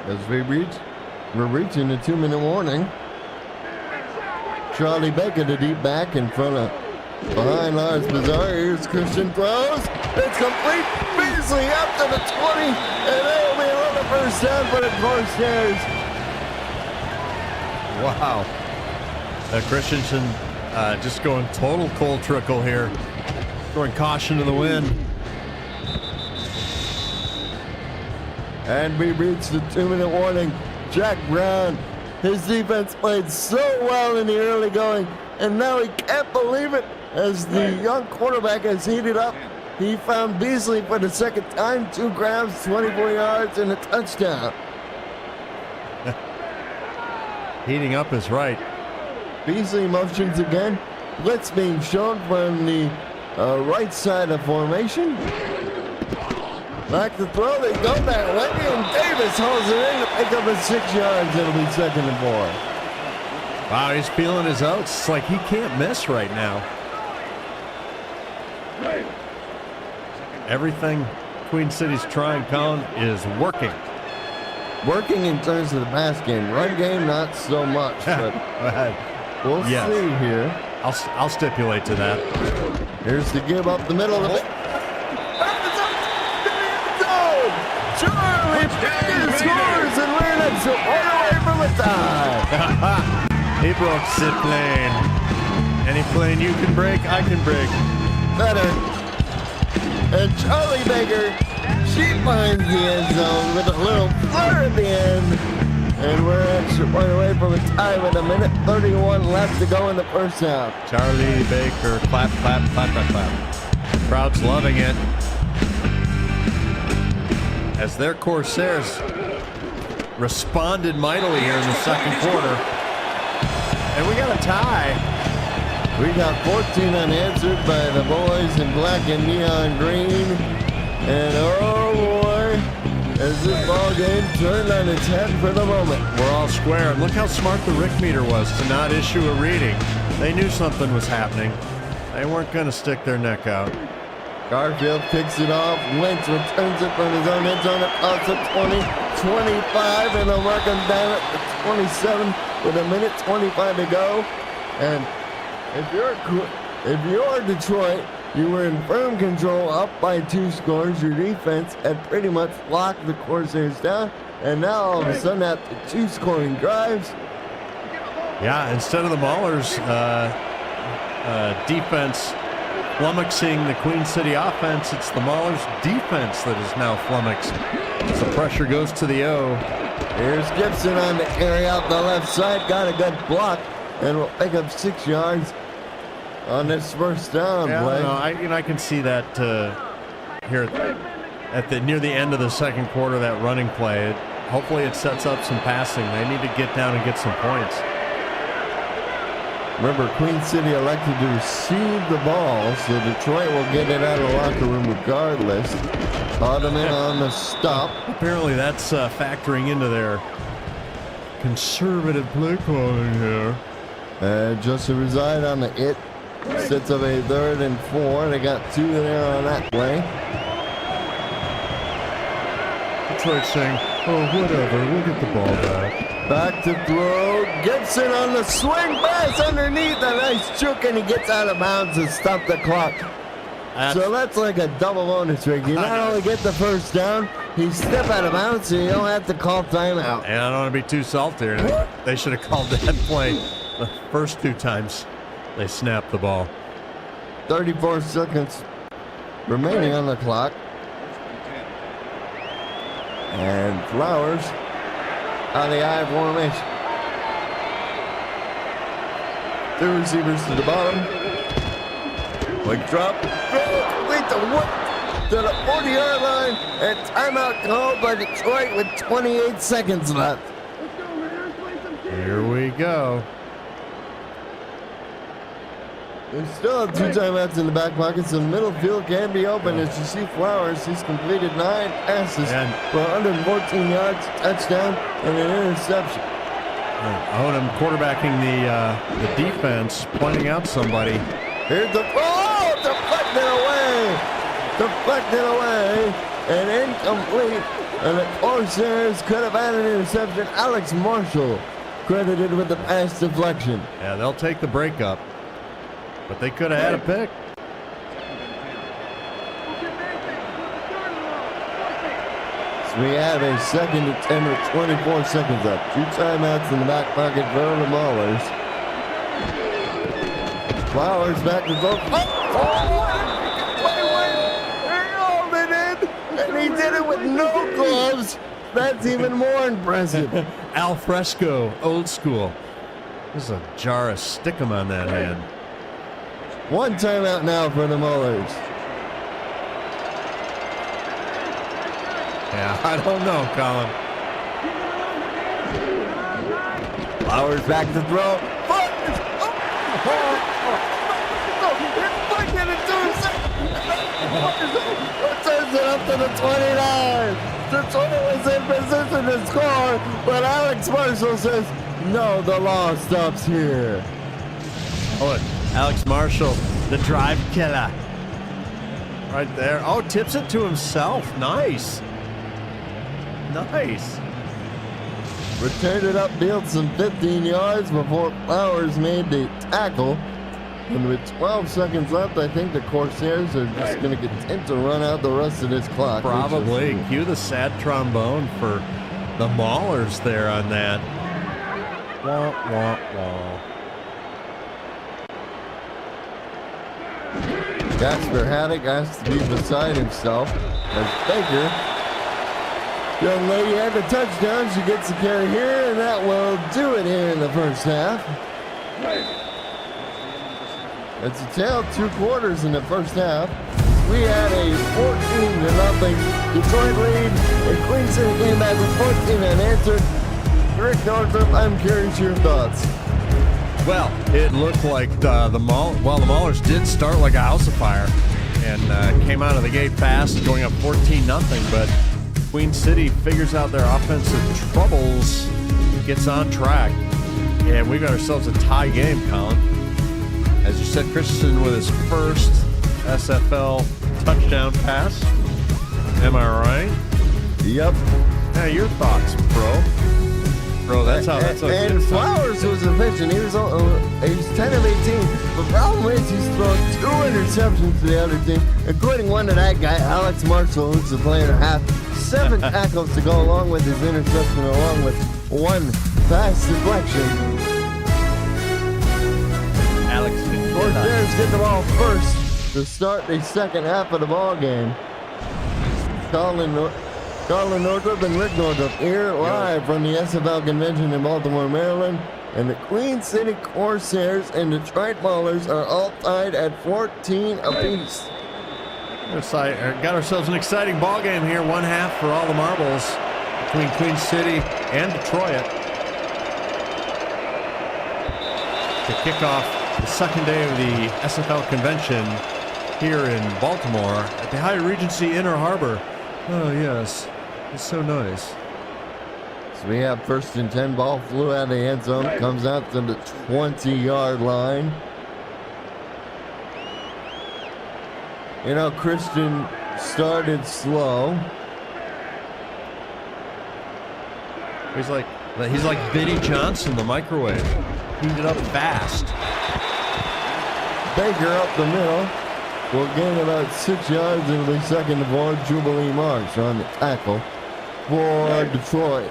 As we're reaching the 2-minute warning. Charlie Baker, the deep back in front of behind Lars Bizarre. Here's Christian throws. It's complete. Beasley up to the 20, and that'll be another first down for the Corsairs. Wow. Christensen just going total cold trickle here. Throwing caution to the wind. And we reached the 2-minute warning. Jack Brown, his defense played so well in the early going, and now he can't believe it as the young quarterback has heated up. He found Beasley for the 2nd time, 2 grabs, 24 yards, and a touchdown. Heating up is right. Beasley motions again. Blitz being shown from the right side of formation. Back to throw, they go that way, and Davis holds it in to pick up a 6 yards. It'll be 2nd and 4. Wow, he's feeling his oats. It's like he can't miss right now. Everything Queen City's trying, Colin, is working. Working in terms of the pass game. Run game, not so much, but we'll see here. I'll stipulate to that. Here's the give up the middle of it. Charlie Baker scores, and we're not so far away from a tie. He broke Sid plane. Any plane you can break, I can break. Better. And Charlie Baker, she finds the end zone with a little flare at the end. And we're an extra point away from a tie with 1:31 left to go in the first half. Charlie Baker, clap, clap, clap, clap, clap. Crowd's loving it. As their Corsairs responded mightily here in the 2nd quarter. And we got a tie. We got 14 unanswered by the boys in black and neon green. And oh boy, as this ball game turned on its head for the moment. We're all square. And look how smart the Rick meter was to not issue a reading. They knew something was happening. They weren't going to stick their neck out. Garfield kicks it off. Wentz returns it from his own end zone. It costs him 20, 25, and they'll mark him down at 27 with 1:25 to go. And if you're Detroit, you were in firm control, up by 2 scores. Your defense had pretty much locked the Corsairs down, and now all of a sudden after 2 scoring drives. Yeah, instead of the Maulers' defense flummoxing the Queen City offense, it's the Maulers' defense that is now flummoxed. As the pressure goes to the O. Here's Gibson on the carry out the left side, got a good block, and will pick up 6 yards on this first down play. I can see that here at the near the end of the 2nd quarter, that running play. Hopefully it sets up some passing. They need to get down and get some points. Remember, Queen City elected to receive the ball, so Detroit will get it out of the locker room regardless. Ottoman on the stop. Apparently that's factoring into their conservative play calling here. Just to reside on the it. Sets up a 3rd and 4. They got 2 there on that play. Detroit saying, oh, whatever, we'll get the ball back. Back to throw. Gibson on the swing pass underneath. A nice juke, and he gets out of bounds and stop the clock. So that's like a double bonus, Rick. You not only get the first down, you step out of bounds, so you don't have to call timeout. And I don't want to be too salty here. They should have called that play the first 2 times they snapped the ball. 34 seconds remaining on the clock. And Flowers on the I formation. 2 receivers to the bottom. Quick drop. Complete to what? To the 40-yard line. And timeout called by Detroit with 28 seconds left. Here we go. We still have 2 timeouts in the back pocket, so the middle field can be open. As you see Flowers, he's completed 9 passes for 114 yards, touchdown, and an interception. Odom quarterbacking the defense, pointing out somebody. Here's the deflected away, and incomplete. And the Corsairs could have had an interception. Alex Marshall credited with the pass deflection. Yeah, they'll take the breakup, but they could have had a pick. So we have a 2nd and 10 with 24 seconds left. 2 timeouts in the back pocket for the Maulers. Flowers back to throw. And he did it with no gloves. That's even more impressive. Al fresco, old school. There's a jar of stickum on that hand. 1 timeout now for the Maulers. Yeah, I don't know, Colin. Flowers back to throw. Turns it up to the 29. Detroit was in position to score, but Alex Marshall says, no, the law stops here. Oh, Alex Marshall, the drive killer. Right there. Oh, tips it to himself. Nice. Nice. Returned it upfield some 15 yards before Flowers made the tackle. And with 12 seconds left, I think the Corsairs are just going to content to run out the rest of this clock. Probably. Cue the sad trombone for the Maulers there on that. Wah, wah, wah. Jasper Haddock has to be beside himself as Baker. Young lady had the touchdown. She gets the carry here, and that will do it here in the first half. It's a tale of 2 quarters in the first half. We had a 14-0 Detroit lead, and Queen City came back with 14 unanswered. Rick Northrup, I'm curious your thoughts. Well, it looked like the Maulers did start like a house of fire and came out of the gate fast, going up 14-0, but Queen City figures out their offensive troubles, gets on track, and we got ourselves a tie game, Colin. As you said, Christensen with his first SFL touchdown pass. Am I right? Yep. Yeah, your thoughts, bro. Bro, that's how. And Flowers was efficient. He was 10 of 18. The problem is he's thrown 2 interceptions to the other team, including one to that guy, Alex Marshall, who's the player and a half. 7 tackles to go along with his interception, along with 1 pass deflection. Alex Corsairs get the ball first to start the second half of the ball game. Colin Northrup and Rick Northrup here live from the SFL convention in Baltimore, Maryland. And the Queen City Corsairs and Detroit Maulers are all tied at 14 apiece. Got ourselves an exciting ball game here. 1 half for all the marbles between Queen City and Detroit to kick off the second day of the SFL convention here in Baltimore at the Hyatt Regency Inner Harbor. Oh, yes. It's so nice. So we have 1st and 10. Ball flew out of the end zone. Comes out to the 20-yard line. You know, Christian started slow. He's like Vinnie Johnson, the microwave. Heated up fast. Baker up the middle. will gain about 6 yards and will be second to board. Jubilee Marsh on the tackle for Detroit.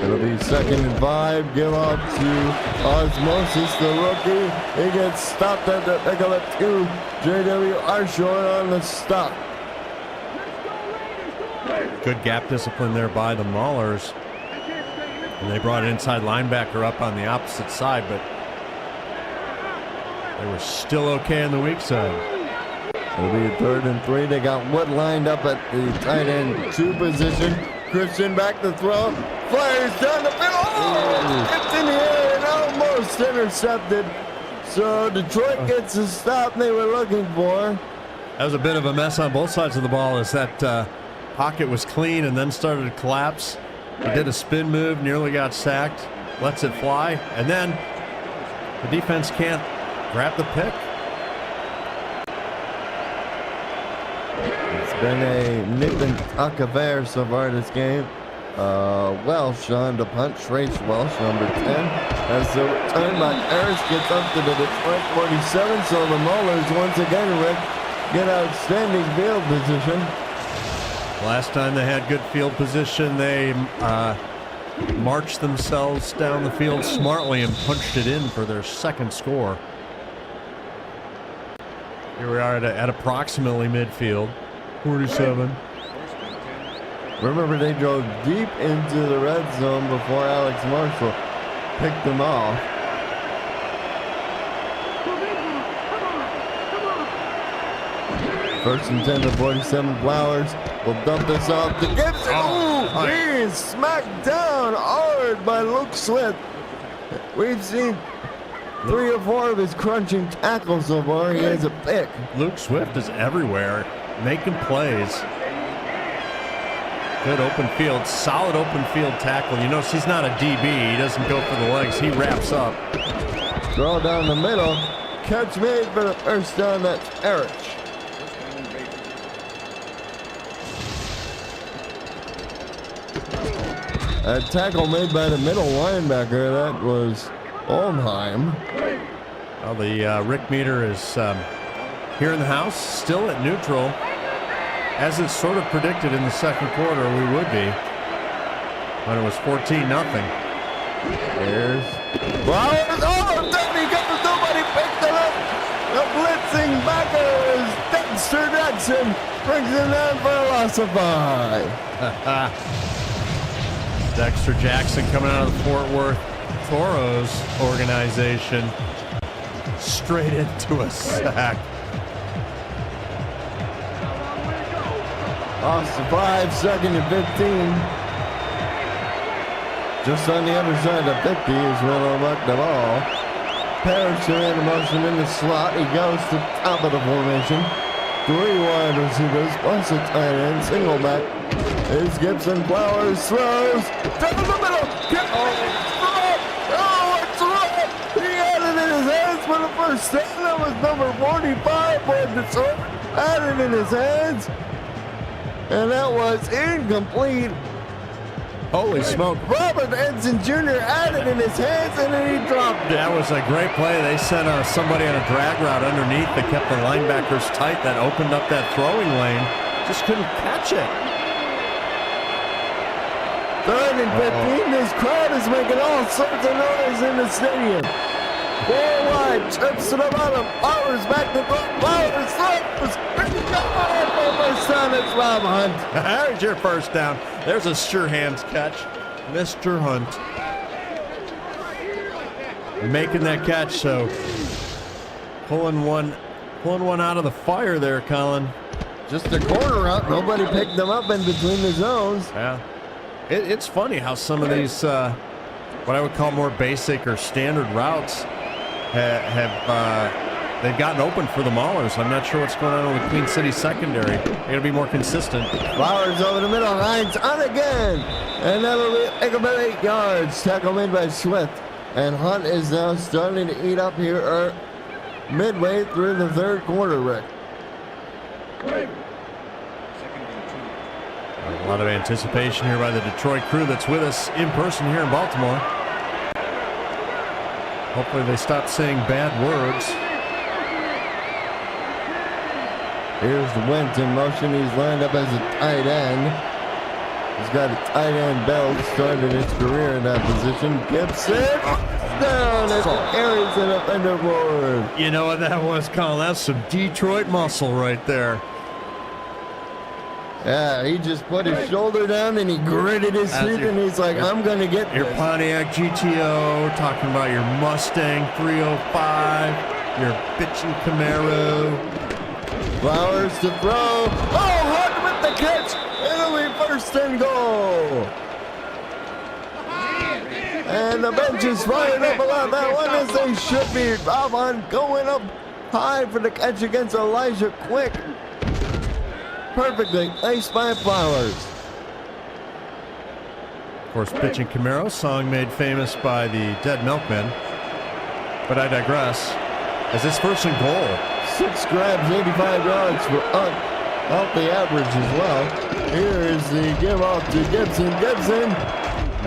It'll be second and 5. Give off to Osmosis, the rookie. He gets stopped at the pick of a 2. J.W. Arshore on the stop. Good gap discipline there by the Maulers. And they brought an inside linebacker up on the opposite side, but they were still okay on the weak side. It'll be a 3rd and 3. They got Wood lined up at the tight end 2 position. Christian back to throw. Fires down the middle. Oh, it's in the air and almost intercepted. So Detroit gets the stop they were looking for. That was a bit of a mess on both sides of the ball as that pocket was clean and then started to collapse. He did a spin move, nearly got sacked, lets it fly, and then the defense can't grab the pick. It's been a nip and tuck affair so far this game. Welsh on the punt. Trace Welsh, number 10. As the return by Harris gets up to the Detroit 47. So the Maulers once again, Rick, get outstanding field position. Last time they had good field position, they marched themselves down the field smartly and punched it in for their second score. Here we are at approximately midfield, 47. Remember, they drove deep into the red zone before Alex Marshall picked them off. First and 10 to 47. Flowers will dump this off to Gibson. Ooh, he is smacked down hard by Luke Swift. We've seen 3 or 4 of his crunching tackles so far. He has a pick. Luke Swift is everywhere, making plays. Good open field, solid open field tackle. You notice he's not a DB. He doesn't go for the legs. He wraps up. Throw down the middle. Catch made for the first down. That's Erich. A tackle made by the middle linebacker. That was Olnheim. Well, the Rick meter is here in the house, still at neutral. As it's sort of predicted in the second quarter, we would be when it was 14-0. There's Flowers. Oh, Tony comes, nobody picked it up. The blitzing backer is Dexter Jackson. Brings him down for a loss of 5. Dexter Jackson coming out of the Fort Worth Toros organization. Straight into a sack. Lost to 5, 2nd and 15. Just on the other side of 50 is when I'll mark the ball. Parrish in motion in the slot. He goes to top of the formation. 3 wide receivers plus a tight end. Single back is Gibson. Flowers throws down the middle. What's wrong? He had it in his hands for the first down. That was number 45 for Detroit. Had it in his hands. And that was incomplete. Holy smoke. Robert Edson Jr. had it in his hands and then he dropped it. That was a great play. They sent somebody on a drag route underneath that kept the linebackers tight. That opened up that throwing lane. Just couldn't catch it. 3rd and 15. This crowd is making all sorts of noise in the stadium. 4 wide, trips to the bottom. Flowers back to throw. Flowers throws. First down, it's Rob Hunt. There's your first down. There's a sure hands catch. Mr. Hunt making that catch, so pulling one out of the fire there, Colin. Just a corner out. Nobody picked them up in between the zones. Yeah. It's funny how some of these, what I would call more basic or standard routes, they've gotten open for the Maulers. I'm not sure what's going on with the Queen City secondary. They got to be more consistent. Flowers over the middle. Hines on again. And that'll be about 8 yards. Tackle made by Swift. And Hunt is now starting to eat up here midway through the 3rd quarter, Rick. A lot of anticipation here by the Detroit crew that's with us in person here in Baltimore. Hopefully they stop saying bad words. Here's the Wentz in motion. He's lined up as a tight end. He's got a tight end belt, started his career in that position. Gibson down as he carries an offender forward. You know what that was, Colin? That's some Detroit muscle right there. Yeah, he just put his shoulder down and he gritted his teeth and he's like, I'm going to get your this. Pontiac GTO, talking about your Mustang 305, your bitchin' Camaro. Flowers to throw. Oh, Hunt with the catch. It'll be first and goal. And the bench is fired up about that one as they should be. Bob going up high for the catch against Elijah Quick. Perfectly placed by Flowers. Of course, Bitchin' Camaro, song made famous by the Dead Milkmen. But I digress. As it's first and goal. 6 grabs, 85 yards for off the average as well. Here is the give off to Gibson. Gibson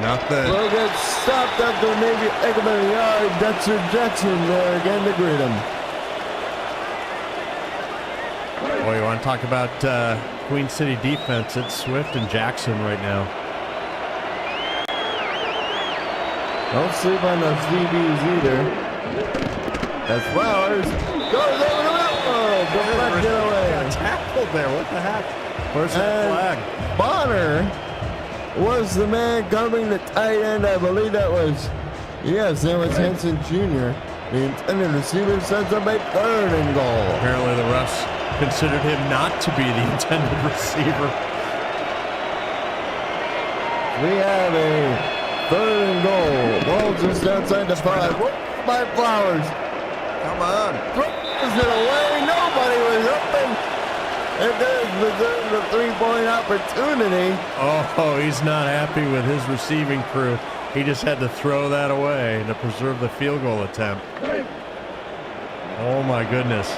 Nothing. will get stopped after maybe a yard. Dexter Jackson there again to greet him. Boy, you want to talk about Queen City defense? It's Swift and Jackson right now. Don't sleep on those DBs either. That's Flowers. Goes over the middle. Deflected away. Got tackled there. What the heck? Where's that flag? Bonner was the man covering the tight end. I believe that was, yes, that was Henson Jr. The intended receiver sets up a 3rd and goal. Apparently the refs considered him not to be the intended receiver. We have a 3rd and goal. Ball just outside the 5. By Flowers. Come on. Throws it away. Nobody was open. And there's the 3-point opportunity. Oh, he's not happy with his receiving crew. He just had to throw that away to preserve the field goal attempt. Oh my goodness.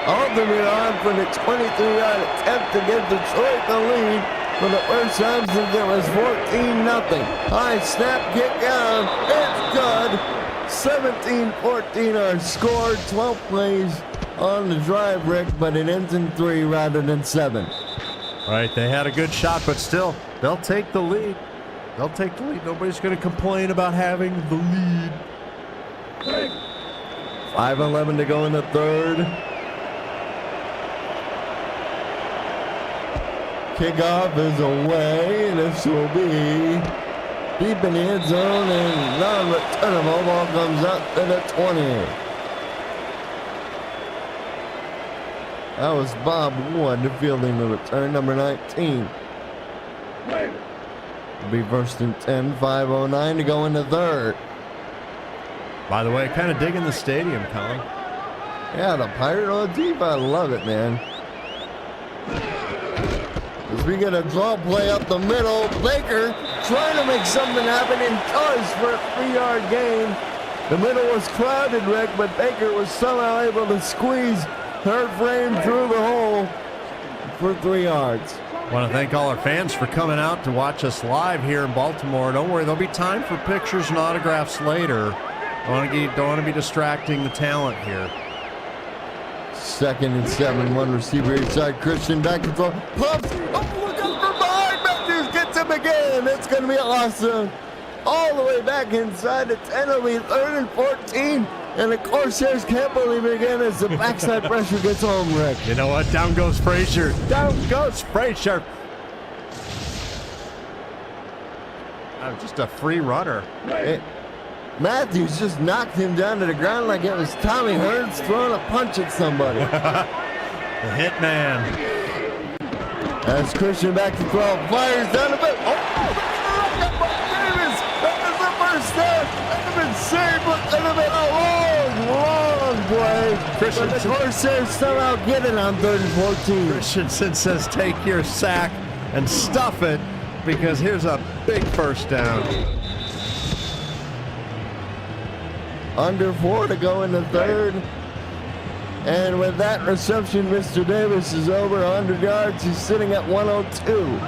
Ultimately on for the 23-yard attempt to give Detroit the lead for the first time since it was 14-0. High snap, kick down. It's good. 17-14 our score. 12 plays on the drive, Rick, but it ends in 3 rather than 7. Right, they had a good shot, but still, they'll take the lead. They'll take the lead. Nobody's going to complain about having the lead. 5:11 to go in the 3rd. Kickoff is away, and this will be deep in the end zone and non-returnable. Ball comes out to the 20. That was Bob Wood fielding the return, number 19. It'll be 1st and 10, 5:09 to go in the 3rd. By the way, kind of digging the stadium, Colin. Yeah, the Pirate on deep, I love it, man. As we get a draw play up the middle, Baker trying to make something happen and does for a 3-yard gain. The middle was crowded, Rick, but Baker was somehow able to squeeze her frame through the hole for 3 yards. I want to thank all our fans for coming out to watch us live here in Baltimore. Don't worry, there'll be time for pictures and autographs later. Don't want to be distracting the talent here. 2nd and 7, 1 receiver inside. Christian back and forth. Pumps. Oh, look out from behind. Matthews gets him again. It's going to be awesome. All the way back inside the 10. It'll be 3rd and 14. And the Corsairs can't believe it again as the backside pressure gets home, Rick. You know what? Down goes Frazier. Down goes Frazier. Just a free runner. Matthews just knocked him down to the ground like it was Tommy Hearns throwing a punch at somebody. The hitman. As Christian back to 12, fires down the field. Oh, Davis! That was the first down. That would have been saved, but that would have been a long play. But the Corsairs somehow get it on 3rd and 14. Christensen says take your sack and stuff it because here's a big first down. Under 4 to go in the 3rd. And with that reception, Mr. Davis is over 100 yards. He's sitting at 102.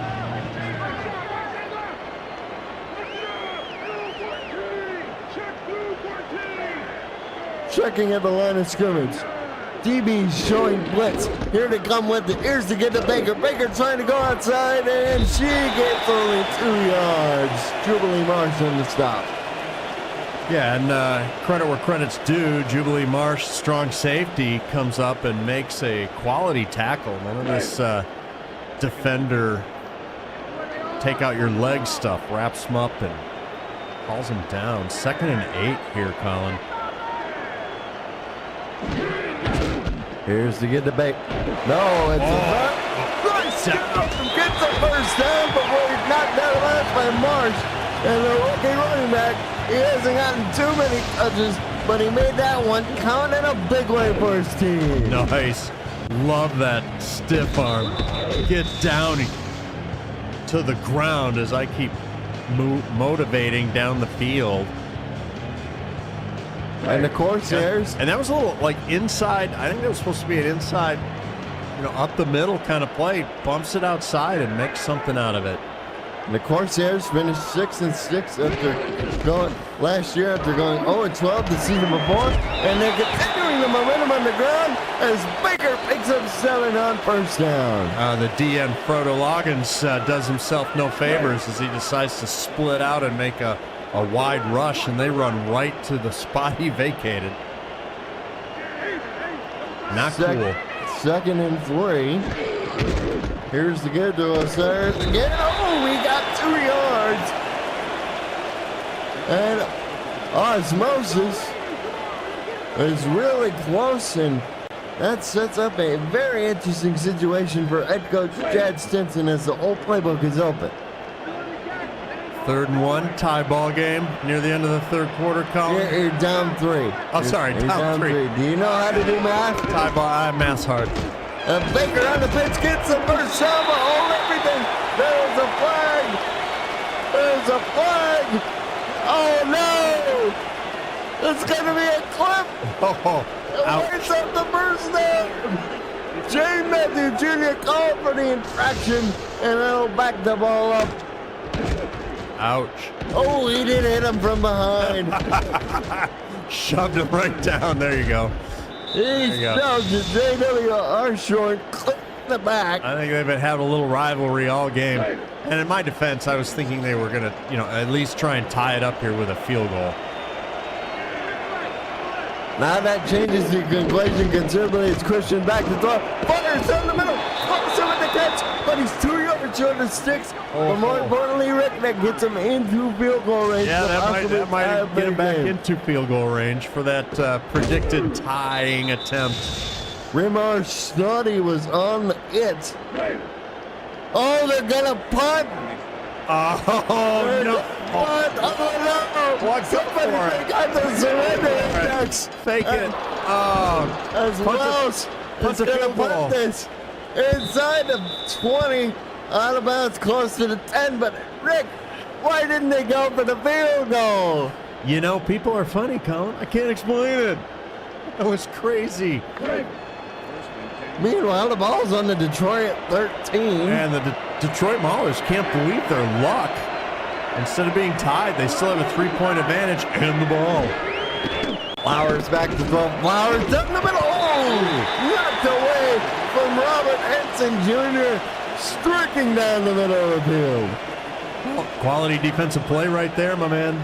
Checking at the line of scrimmage. DB showing blitz. Here to come with it. Here's to get to Baker. Baker trying to go outside, and she gets only 2 yards. Jubilee Marsh on the stop. Yeah, and credit where credit's due. Jubilee Marsh, strong safety, comes up and makes a quality tackle. None of this defender take out your leg stuff. Wraps him up and hauls him down. 2nd and 8 here, Colin. Here's to get the Baker. No, it's a nice down. Gets the first down before he's knocked out of bounds by Marsh. And the rookie running back, he hasn't gotten too many touches, but he made that one count in a big way for his team. Nice. Love that stiff arm. Get down to the ground as I keep motivating down the field. And the Corsairs. And that was a little like inside. I think that was supposed to be an inside, up the middle kind of play. Bumps it outside and makes something out of it. And the Corsairs finished 6-6 after going last year after going 0-12 the season before. And they're continuing the momentum on the ground as Baker picks up 7 on first down. The DN Frodo Loggins does himself no favors as he decides to split out and make a wide rush, and they run right to the spot he vacated. Not cool. 2nd and 3. Here's the give to us there. Again, we got 2 yards. And Osmosis is really close, and that sets up a very interesting situation for head coach Chad Stinson as the whole playbook is open. 3rd and 1, tie ball game near the end of the 3rd quarter, Colin. You're down 3. Oh, sorry, down 3. Do you know how to do math? Tie ball, math's hard. Baker on the pitch gets the first shot, but hold everything. There's a flag. There's a flag. Oh, no. It's going to be a clip. Oh, It works up the first down. Jay Matthew Jr. called for the infraction, and that'll back the ball up. Ouch. Oh, he did hit him from behind. Shoved him right down. There you go. He shoved the J.W. Arshorn clip in the back. I think they've been having a little rivalry all game. And in my defense, I was thinking they were going to, at least try and tie it up here with a field goal. Now that changes the equation considerably. It's Christian back to throw. Fires down the middle. Close with the catch, but he's 2 yards short of sticks. But more importantly, Rick, that gets him into field goal range. Yeah, that might get him back into field goal range for that predicted tying attempt. Rimar Snoddy was on it. Oh, they're going to punt. Oh, no. Oh, no. What? Somebody got the surrender index. Fake it. Oh. As Wells is going to punt this inside the 20, out of bounds close to the 10. But, Rick, why didn't they go for the field goal? People are funny, Colin. I can't explain it. That was crazy. Meanwhile, the ball's on the Detroit 13. And the Detroit Maulers can't believe their luck. Instead of being tied, they still have a 3-point advantage and the ball. Flowers back to throw. Flowers down the middle. Oh! Knocked away from Robert Henson Jr. Streaking down the middle of the field. Quality defensive play right there, my man.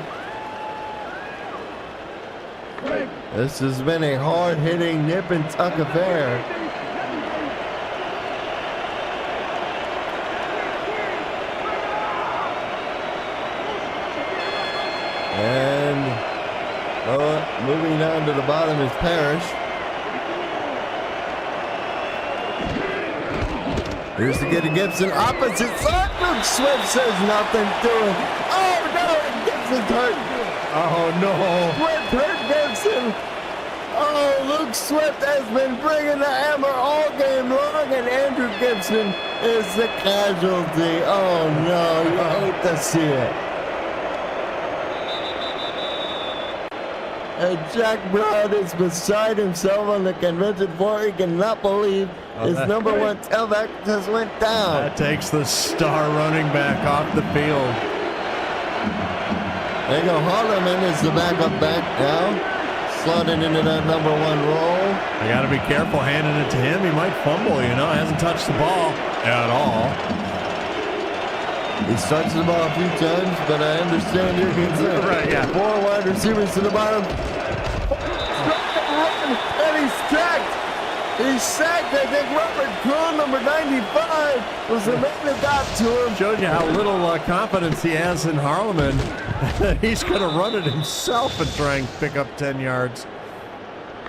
This has been a hard-hitting nip and tuck affair. And moving down to the bottom is Parrish. Here's to get to Gibson. Opposite side. Luke Swift says nothing to him. Oh, no. Gibson's hurt. Oh, no. Swift hurt Gibson. Oh, Luke Swift has been bringing the hammer all game long, and Andrew Gibson is the casualty. Oh, no. You hate to see it. And Jack Brown is beside himself on the convention floor. He cannot believe his number one tailback just went down. That takes the star running back off the field. There you go. Holloman is the backup back now. Slotted into that number one role. I got to be careful handing it to him. He might fumble, you know. Hasn't touched the ball at all. He's touched the ball a few times, but I understand your concern. Right, yeah. 4 wide receivers to the bottom. And he's sacked. He's sacked. I think Robert Krohn, number 95, was the man that got to him. Showed you how little confidence he has in Harleman. He's going to run it himself and try and pick up 10 yards.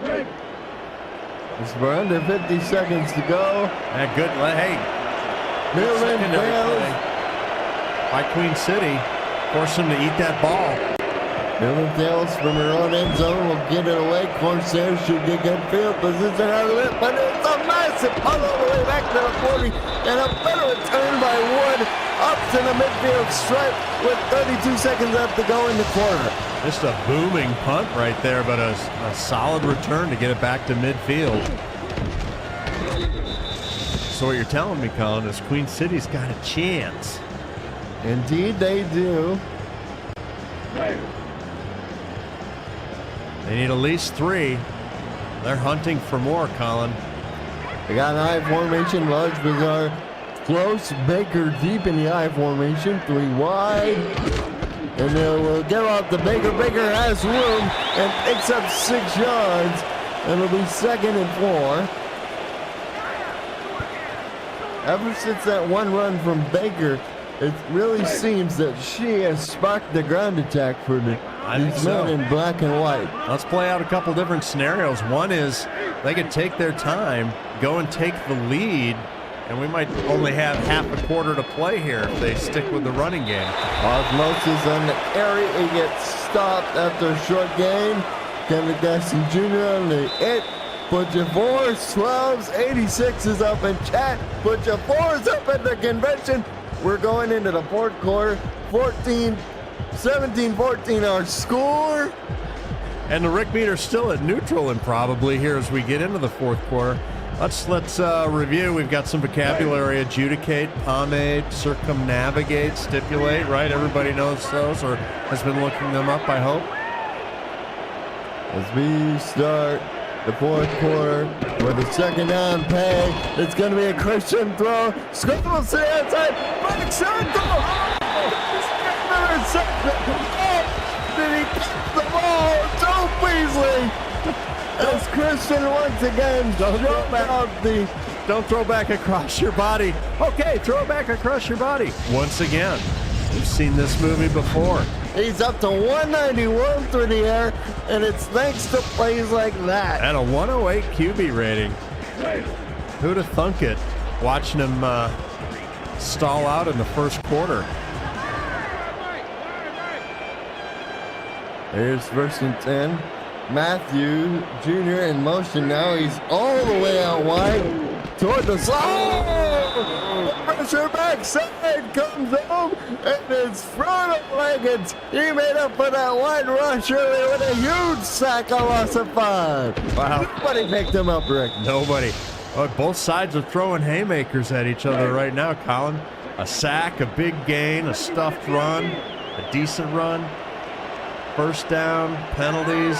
It's for under 50 seconds to go. Yeah, good. Hey, Millen secondary fails. play by Queen City. Force him to eat that ball. Millen fails from her own end zone. Will get it away. Corsairs should get good field position out of it, but it's a massive pull all the way back to the 40, and a better return by Wood up to the midfield stripe with 32 seconds left to go in the quarter. Just a booming punt right there, but a solid return to get it back to midfield. So what you're telling me, Colin, is Queen City's got a chance. Indeed they do. They need at least 3. They're hunting for more, Colin. They got an I formation, large bizarre, close, Baker deep in the I formation, 3 wide. And they'll get off the Baker. Baker has room and picks up 6 yards. And it'll be 2nd and 4. Ever since that one run from Baker, it really seems that she has sparked the ground attack for these men in black and white. Let's play out a couple different scenarios. One is they could take their time, go and take the lead, and we might only have half a quarter to play here if they stick with the running game. Osmosis on the carry. He gets stopped after a short gain. Kevin Gaston Jr. on the hit. Put your 4s, 12s, 86 is up in chat. Put your 4s up at the convention. We're going into the fourth quarter. 17-14 our score. And the Rick meter's still at neutral and probably here as we get into the fourth quarter. Let's review. We've got some vocabulary: adjudicate, pomade, circumnavigate, stipulate. Right? Everybody knows those or has been looking them up, I hope. As we start the fourth quarter with a second down pay, it's going to be a Christian throw. Scribbles to the outside. Back circle. Did he kick the ball? Joe Beasley. As Christian once again Don't throw back across your body. Okay, throw it back across your body. Once again, we've seen this movie before. He's up to 191 through the air, and it's thanks to plays like that. And a 108 QB rating. Who'd have thunk it? Watching him stall out in the first quarter. Here's 1st and 10. Matthew Jr. in motion now. He's all the way out wide toward the side. Pressure backside comes home and it's front of legged. He made up for that wide rush earlier with a huge sack, a loss of 5. Wow. Nobody picked him up, Rick. Nobody. Oh, both sides are throwing haymakers at each other right now, Colin. A sack, a big gain, a stuffed run, a decent run. First down, penalties.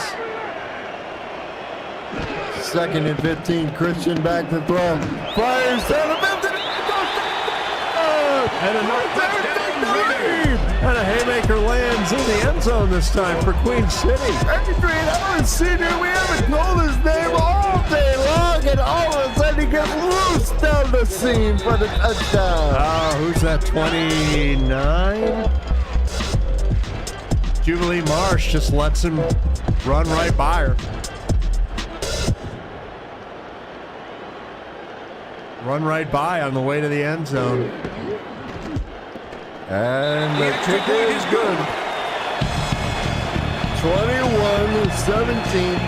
2nd and 15, Christian back to throw. Fires down the 50. And another touchdown. And a haymaker lands in the end zone this time for Queen City. Adrian Ellis Sr., we haven't told his name all day long, and all of a sudden he gets loose down the seam for the touchdown. Who's that, 29? Jubilee Marsh just lets him run right by her. Run right by on the way to the end zone. And the kick is good. 21-17.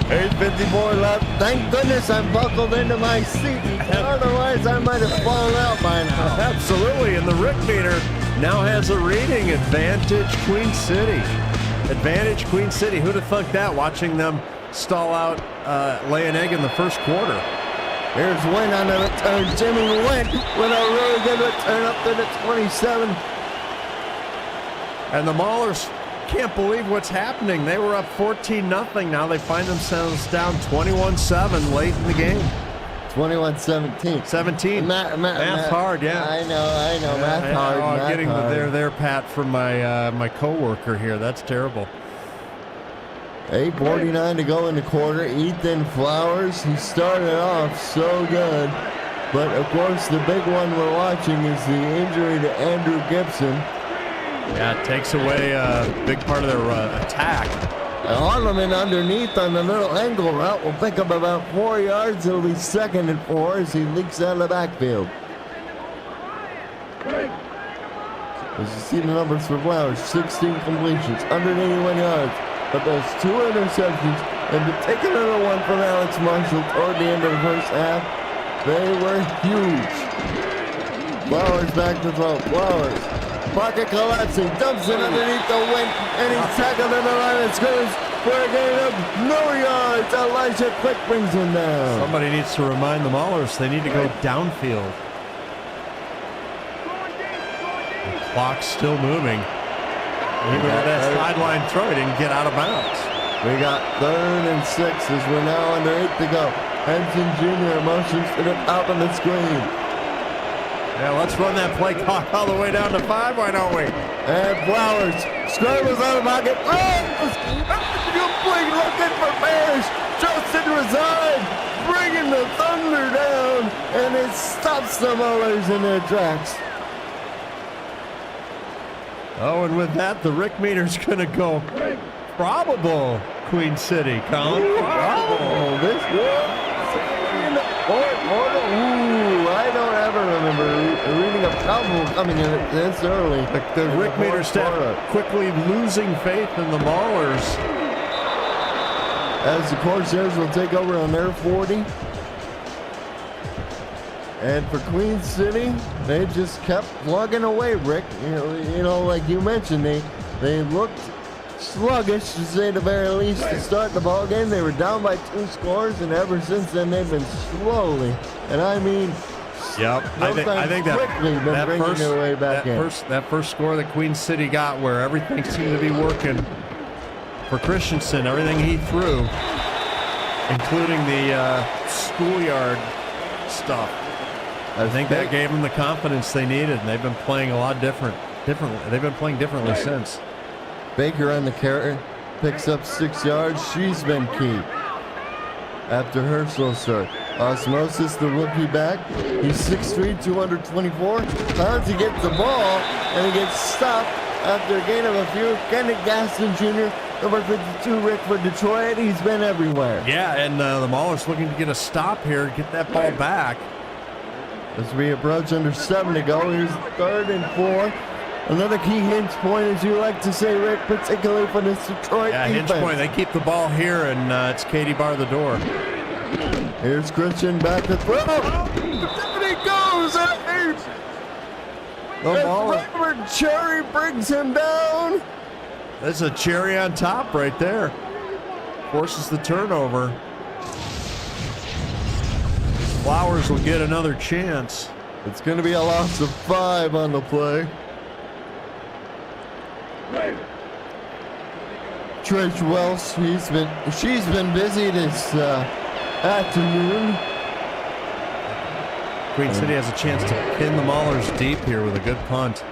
8:54 left. Thank goodness I'm buckled into my seat. Otherwise, I might have fallen out by now. Absolutely, and the Rick meter now has a reading advantage, Queen City. advantage, Queen City. Who'd have thunk that, watching them stall out, lay an egg in the first quarter. Here's Wynn on the return. Jimmy Wynn with a really good return up to the 27. And the Maulers can't believe what's happening. They were up 14-0. Now they find themselves down 21-7 late in the game. 21-17. 17. Math's hard, yeah. I know. Math hard. I'm math getting hard. the there, Pat, from my my coworker here. That's terrible. 8:49 to go in the quarter. Ethan Flowers, he started off so good. But, of course, the big one we're watching is the injury to Andrew Gibson. Yeah, it takes away a big part of their attack. Harleman underneath on the little angle route will pick up about 4 yards. It'll be 2nd and 4 as he leaks out of the backfield. As you see the numbers for Flowers, 16 completions, 181 yards. But those 2 interceptions, and to take another one from Alex Marshall toward the end of the first half, they were huge. Flowers back to throw. Flowers. Pocket collapsing, dumps it underneath the wing, and he's tackled in the line of scrimmage for a gain of no yards. Elijah Quick brings him down. Somebody needs to remind the Maulers they need to go downfield. The clock's still moving. Even with that sideline throw, he didn't get out of bounds. We got 3rd and 6 as we're now under 8 to go. Henson Jr. motions to the top of the screen. Yeah, let's run that play clock all the way down to 5, why don't we? And Flowers scrambles out of the pocket. Complete looking for Parrish. Justin Reside bringing the Thunder down, and it stops the Maulers in their tracks. Oh, and with that, the Rick meter's going to go probable, Queen City, Colin. Oh, this I don't ever remember reading a probable coming in this early. The Rick meter staff quickly losing faith in the Maulers. As the Corsairs will take over on their 40. And for Queen City, they just kept plugging away, Rick. You know, like you mentioned, they looked sluggish, to say the very least, to start the ball game. They were down by 2 scores, and ever since then they've been slowly, and I mean, yep, I think quickly been bringing their way back in. That first score that Queen City got, where everything seemed to be working for Christensen, everything he threw, including the schoolyard stuff. I think that gave them the confidence they needed, and they've been playing a lot differently. They've been playing differently since. Baker on the carry, picks up 6 yards. She's been key after her slow start. Osmosis, the rookie back. He's 6'3", 224 pounds. He gets the ball, and he gets stopped after a gain of a few. Kenneth Gaston Jr., number 52, Rick, for Detroit. He's been everywhere. Yeah, and the Maulers looking to get a stop here, get that ball back. As we approach under 7 to go, here's 3rd and 4. Another key hinge point, as you like to say, Rick, particularly for this Detroit defense. Hinge point. They keep the ball here, and it's Katie bar the door. Here's Christian back to throw. And he goes. Robert Cherry brings him down. That's a cherry on top right there. Forces the turnover. Flowers will get another chance. It's going to be a loss of 5 on the play. Trish Welsh, she's been busy this afternoon. Queen City has a chance to pin the Maulers deep here with a good punt.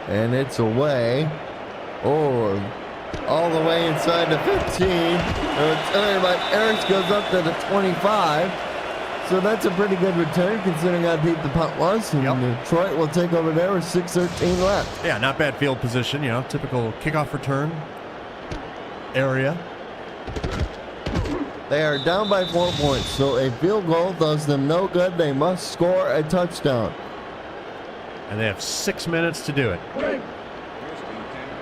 And it's away. Oh, all the way inside the 15. Return by Harris goes up to the 25. So that's a pretty good return considering how deep the punt was. And Detroit will take over there with 6:13 left. Yeah, not bad field position, typical kickoff return area. They are down by 4 points, so a field goal does them no good. They must score a touchdown. And they have 6 minutes to do it.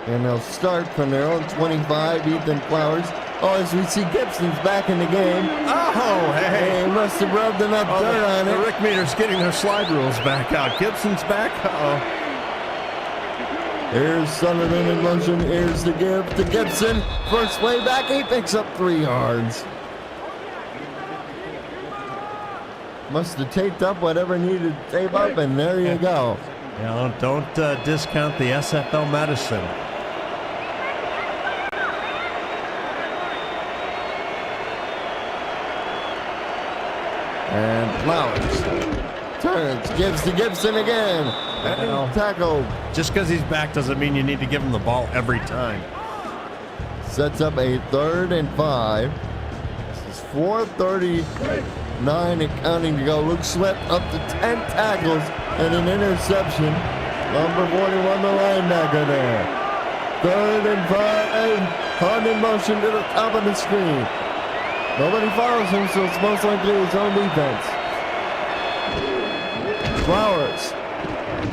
And they'll start from their own 25, Ethan Flowers. Oh, as we see Gibson's back in the game. Oh, hey. He must have rubbed enough dirt on it. The Rick meter's getting their slide rules back out. Gibson's back. Here's Sullivan in motion. Here's the give to Gibson. First way back, he picks up 3 yards. Must have taped up whatever needed to tape up, and there you go. Don't discount the SFL medicine. And Flowers turns, gives to Gibson again. And tackled. Just because he's back doesn't mean you need to give him the ball every time. Sets up a 3rd and 5. This is 4:39 and counting to go. Luke Sweat up to 10 tackles and an interception. Number 41, the linebacker there. 3rd and 5. Hunt in motion to the top of the screen. Nobody follows him, so it's most likely his own defense. Flowers.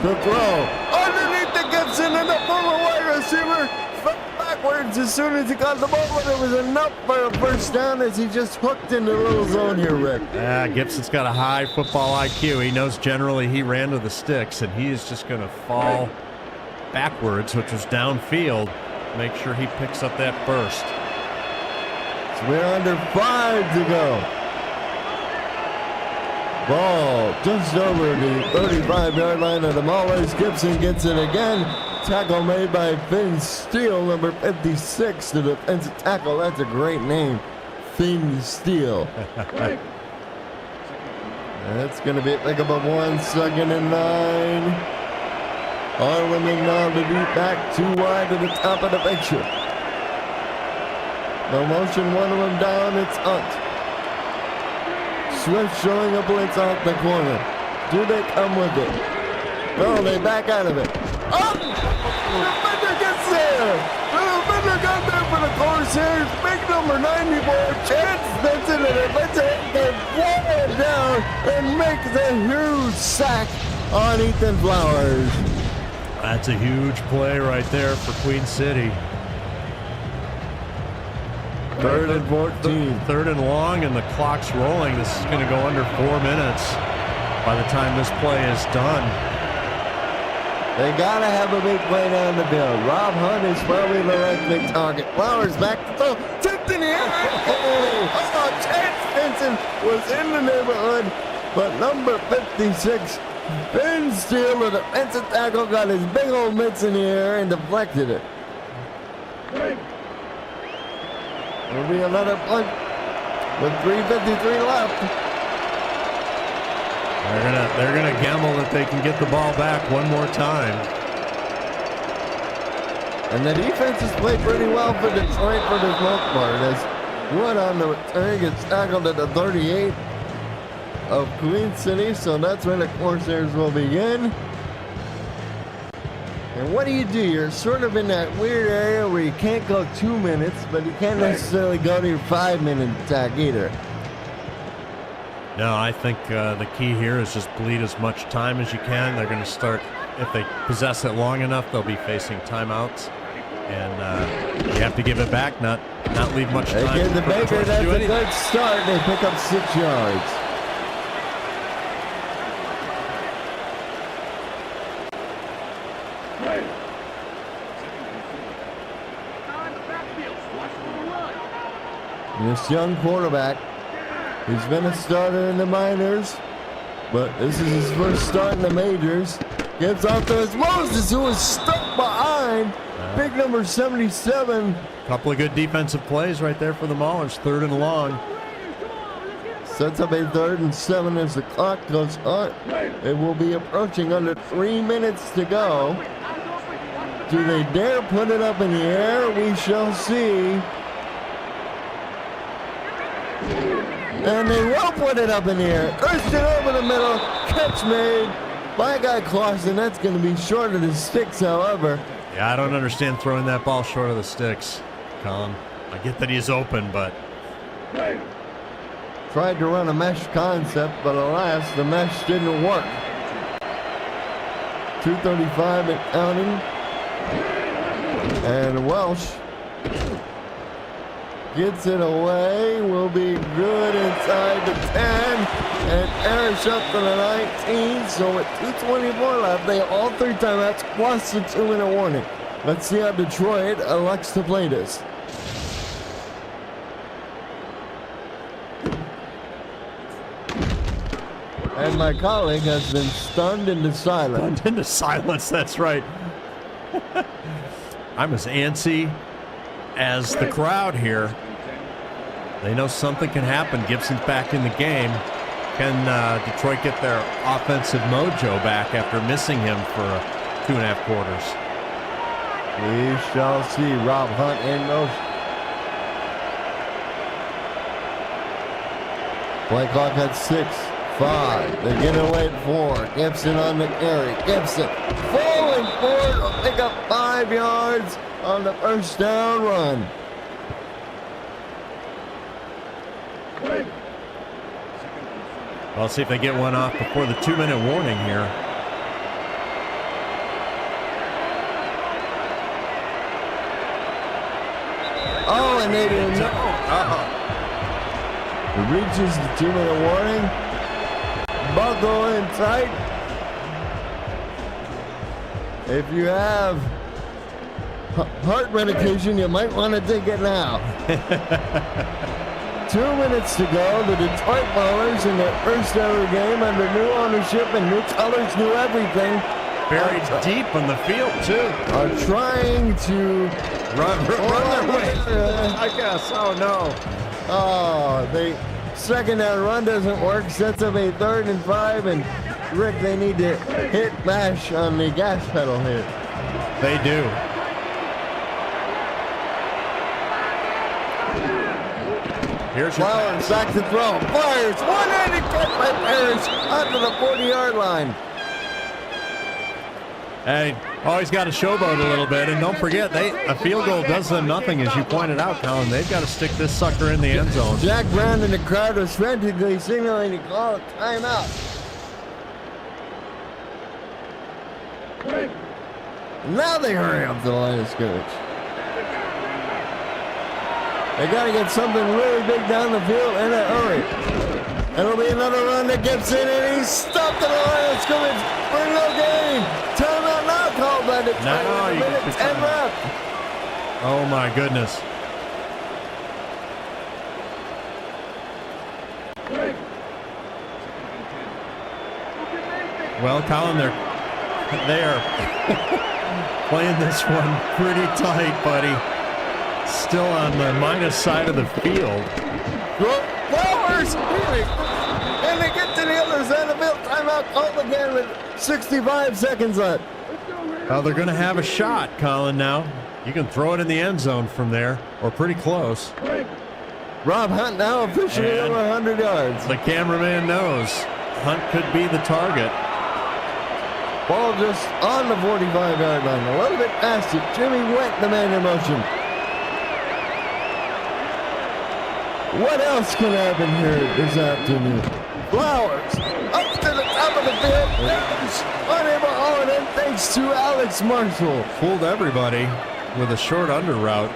The throw. Underneath the Gibson and the former wide receiver. Fell backwards as soon as he got the ball, but it was enough for a first down as he just hooked in the little zone here, Rick. Gibson's got a high football IQ. He knows generally he ran to the sticks, and he is just going to fall backwards, which was downfield. Make sure he picks up that first. So we're under 5 to go. Ball just over the 35-yard line of the Maulers. Gibson gets it again. Tackle made by Finn Steele, number 56, the defensive tackle. That's a great name, Finn Steele. That's going to be a pickup of 1, 2nd and 9. Harleman now to beat back 2 wide to the top of the picture. No motion, one of them down, it's Hunt. Swift showing a blitz out the corner. Do they come with it? No, they back out of it. Oh! The defender gets there! The defender got there for the Corsairs. Big number 94, Chance Stinson, and it lets it fly down and makes a huge sack on Ethan Flowers. That's a huge play right there for Queen City. 3rd and 14. 3rd and long, and the clock's rolling. This is going to go under 4 minutes by the time this play is done. They got to have a big play down the field. Rob Hunt is probably the right big target. Flowers back to throw. Tipped in the air. Oh, Chance Stinson was in the neighborhood, but number 56, Ben Steele, the defensive tackle, got his big old mitts in the air and deflected it. It'll be another punt with 3:53 left. They're gonna gamble that they can get the ball back one more time. And the defense has played pretty well for Detroit for the most part, as Wood on the return gets tackled at the 38 of Queen City, so that's when the Corsairs will begin. And what do? You're sort of in that weird area where you can't go 2 minutes, but you can't necessarily go to your 5-minute attack either. No, I think the key here is just bleed as much time as you can. They're going to start, if they possess it long enough, they'll be facing timeouts. And you have to give it back, not leave much time. They give the Baker, that's a good start. They pick up 6 yards. This young quarterback, he's been a starter in the minors, but this is his first start in the majors. Gives out to his Moses, who is stuck behind. Big number 77. Couple of good defensive plays right there for the Maulers. 3rd and long. Sets up a 3rd and 7 as the clock goes on. It will be approaching under 3 minutes to go. Do they dare put it up in the air? We shall see. And they will put it up in the air. Christian over the middle. Catch made by Guy Clausen. That's going to be short of the sticks, however. Yeah, I don't understand throwing that ball short of the sticks, Colin. I get that he's open, but... Tried to run a mesh concept, but alas, the mesh didn't work. 2:35 and counting. And Welsh gets it away, will be good inside the 10. And Irish up to the 19, so with 2:24 left, they have all 3 timeouts plus the 2-minute warning. Let's see how Detroit elects to play this. And my colleague has been stunned into silence. Stunned into silence, that's right. I'm as antsy as the crowd here. They know something can happen. Gibson's back in the game. Can Detroit get their offensive mojo back after missing him for 2.5 quarters? We shall see. Rob Hunt in motion. Play clock at 6, 5. They're going to wait 4. Gibson on the carry. Gibson falling forward. Will pick up 5 yards on the first down run. Well, see if they get one off before the 2-minute warning here. Oh, and they didn't know. It reaches the 2-minute warning. Buckle in tight. If you have heart medication, you might want to take it now. 2 minutes to go. The Detroit Ballers in their first ever game under new ownership and new colors, new everything. Buried deep on the field, too. Are trying to run their way. I guess. Oh, no. Oh, they second down run doesn't work. Sets up a 3rd and 5. And Rick, they need to hit mash on the gas pedal here. They do. Here's your Flowers back to throw. Fires. 180 catch by Parrish onto the 40-yard line. Hey, always got to showboat a little bit. And don't forget, a field goal does them nothing, as you pointed out, Colin. They've got to stick this sucker in the end zone. Jack Brown in the crowd was frantically signaling to call a timeout. Now they hurry up to the line of scrimmage. They got to get something really big down the field in a hurry. It'll be another run to Gibson, and he's stopped at the line of scrimmage for no gain. Timeout now called by Detroit. No, you minute 10 left. Oh my goodness. Well, Colin, they're playing this one pretty tight, buddy. Still on the minus side of the field. Flowers! And they get to the other side of the field. Timeout called again with 65 seconds left. Oh, they're going to have a shot, Colin, now. You can throw it in the end zone from there, or pretty close. Rob Hunt now officially over 100 yards. The cameraman knows Hunt could be the target. Ball just on the 45-yard line. A little bit past it. Jimmy Went, the man in motion. What else can happen here this afternoon? Flowers up to the top of the field. Unable to haul it in thanks to Alex Marshall. Fooled everybody with a short under route.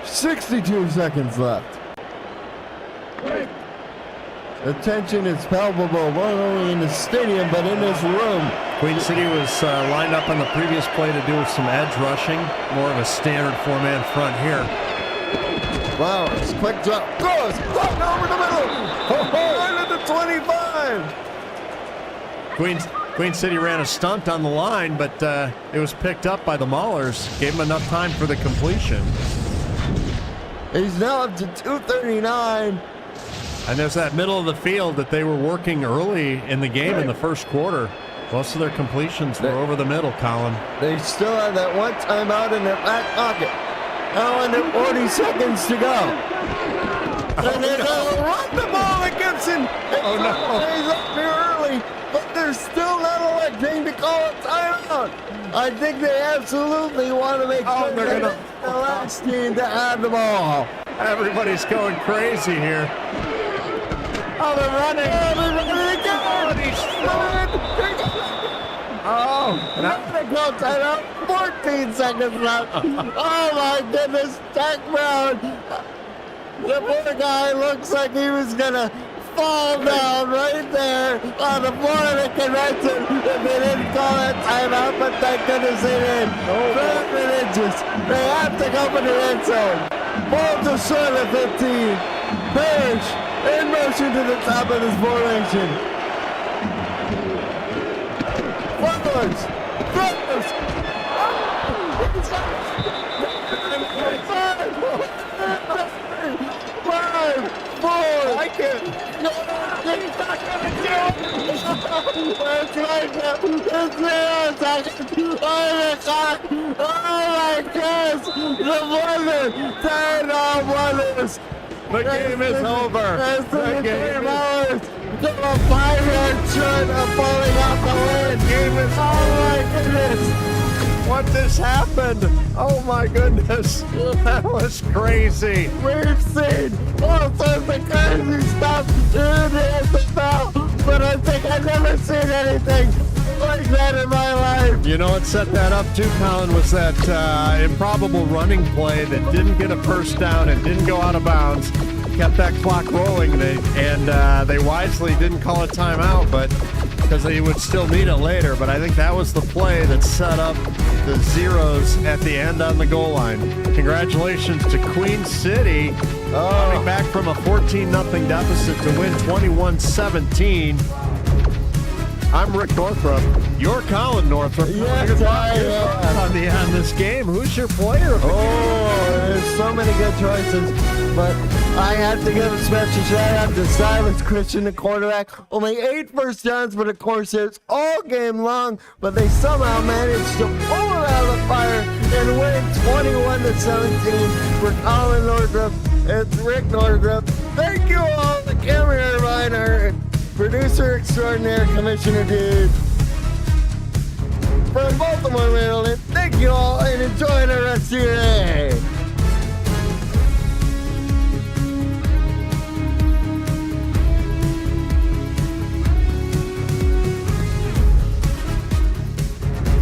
62 seconds left. The tension is palpable, not only in the stadium, but in this room. Queen City was lined up on the previous play to do some edge rushing. More of a standard 4-man front here. Flowers, quick drop, goes, right over the middle, right at the 25. Queen City ran a stunt on the line, but it was picked up by the Maulers. Gave them enough time for the completion. He's now up to 239. And there's that middle of the field that they were working early in the game in the first quarter. Most of their completions were over the middle, Colin. They still have that one timeout in their back pocket. Now under 40 seconds to go. And they're going to run the ball at Gibson. Oh, no. He's up here early, but they're still not electing to call a timeout. I think they absolutely want to make sure they're the last team to add the ball. Everybody's going crazy here. Oh, they're running. Oh, they're running again. Oh, now they call timeout. 14 seconds left. Oh my goodness, Jack Brown. The poor guy looks like he was gonna fall down right there on the floor of the convention if they didn't call that timeout, but thank goodness they did. Third and inches. They have to go for the end zone. Ball to short of 15. Parrish in motion to the top of this formation. Forwards. Frontwards. Five, four. I can't. No, he's not gonna do it. It's right now. It's 0 seconds. Oh my God. Oh my gosh. The wonder. Turn on wonders. The game is over. That's The the game is hours. To a 5-yard short of falling off the lid. game is Oh my goodness. What just happened? Oh my goodness. That was crazy. We've seen all sorts of crazy stuff in the SFL, but I think I've never seen anything like that in my life. You know what set that up too, Colin, was that improbable running play that didn't get a first down and didn't go out of bounds. Kept that clock rolling, and they wisely didn't call a timeout, but because they would still need it later. But I think that was the play that set up the zeros at the end on the goal line. Congratulations to Queen City, coming back from a 14-0 deficit to win 21-17. I'm Rick Northrup. You're Colin Northrup. Yes, I am. On this game, who's your player of the game? Oh, there's so many good choices, but I have to give a special shout out to Silas Christian, the quarterback. Only 8 first downs for the Corsairs all game long, but they somehow managed to pull it out of the fire and win 21-17 for Colin Northrup. It's Rick Northrup. Thank you all, the camera Irvine, our producer extraordinaire, Commissioner Dude. From Baltimore, Maryland, thank you all and enjoy the rest of your day.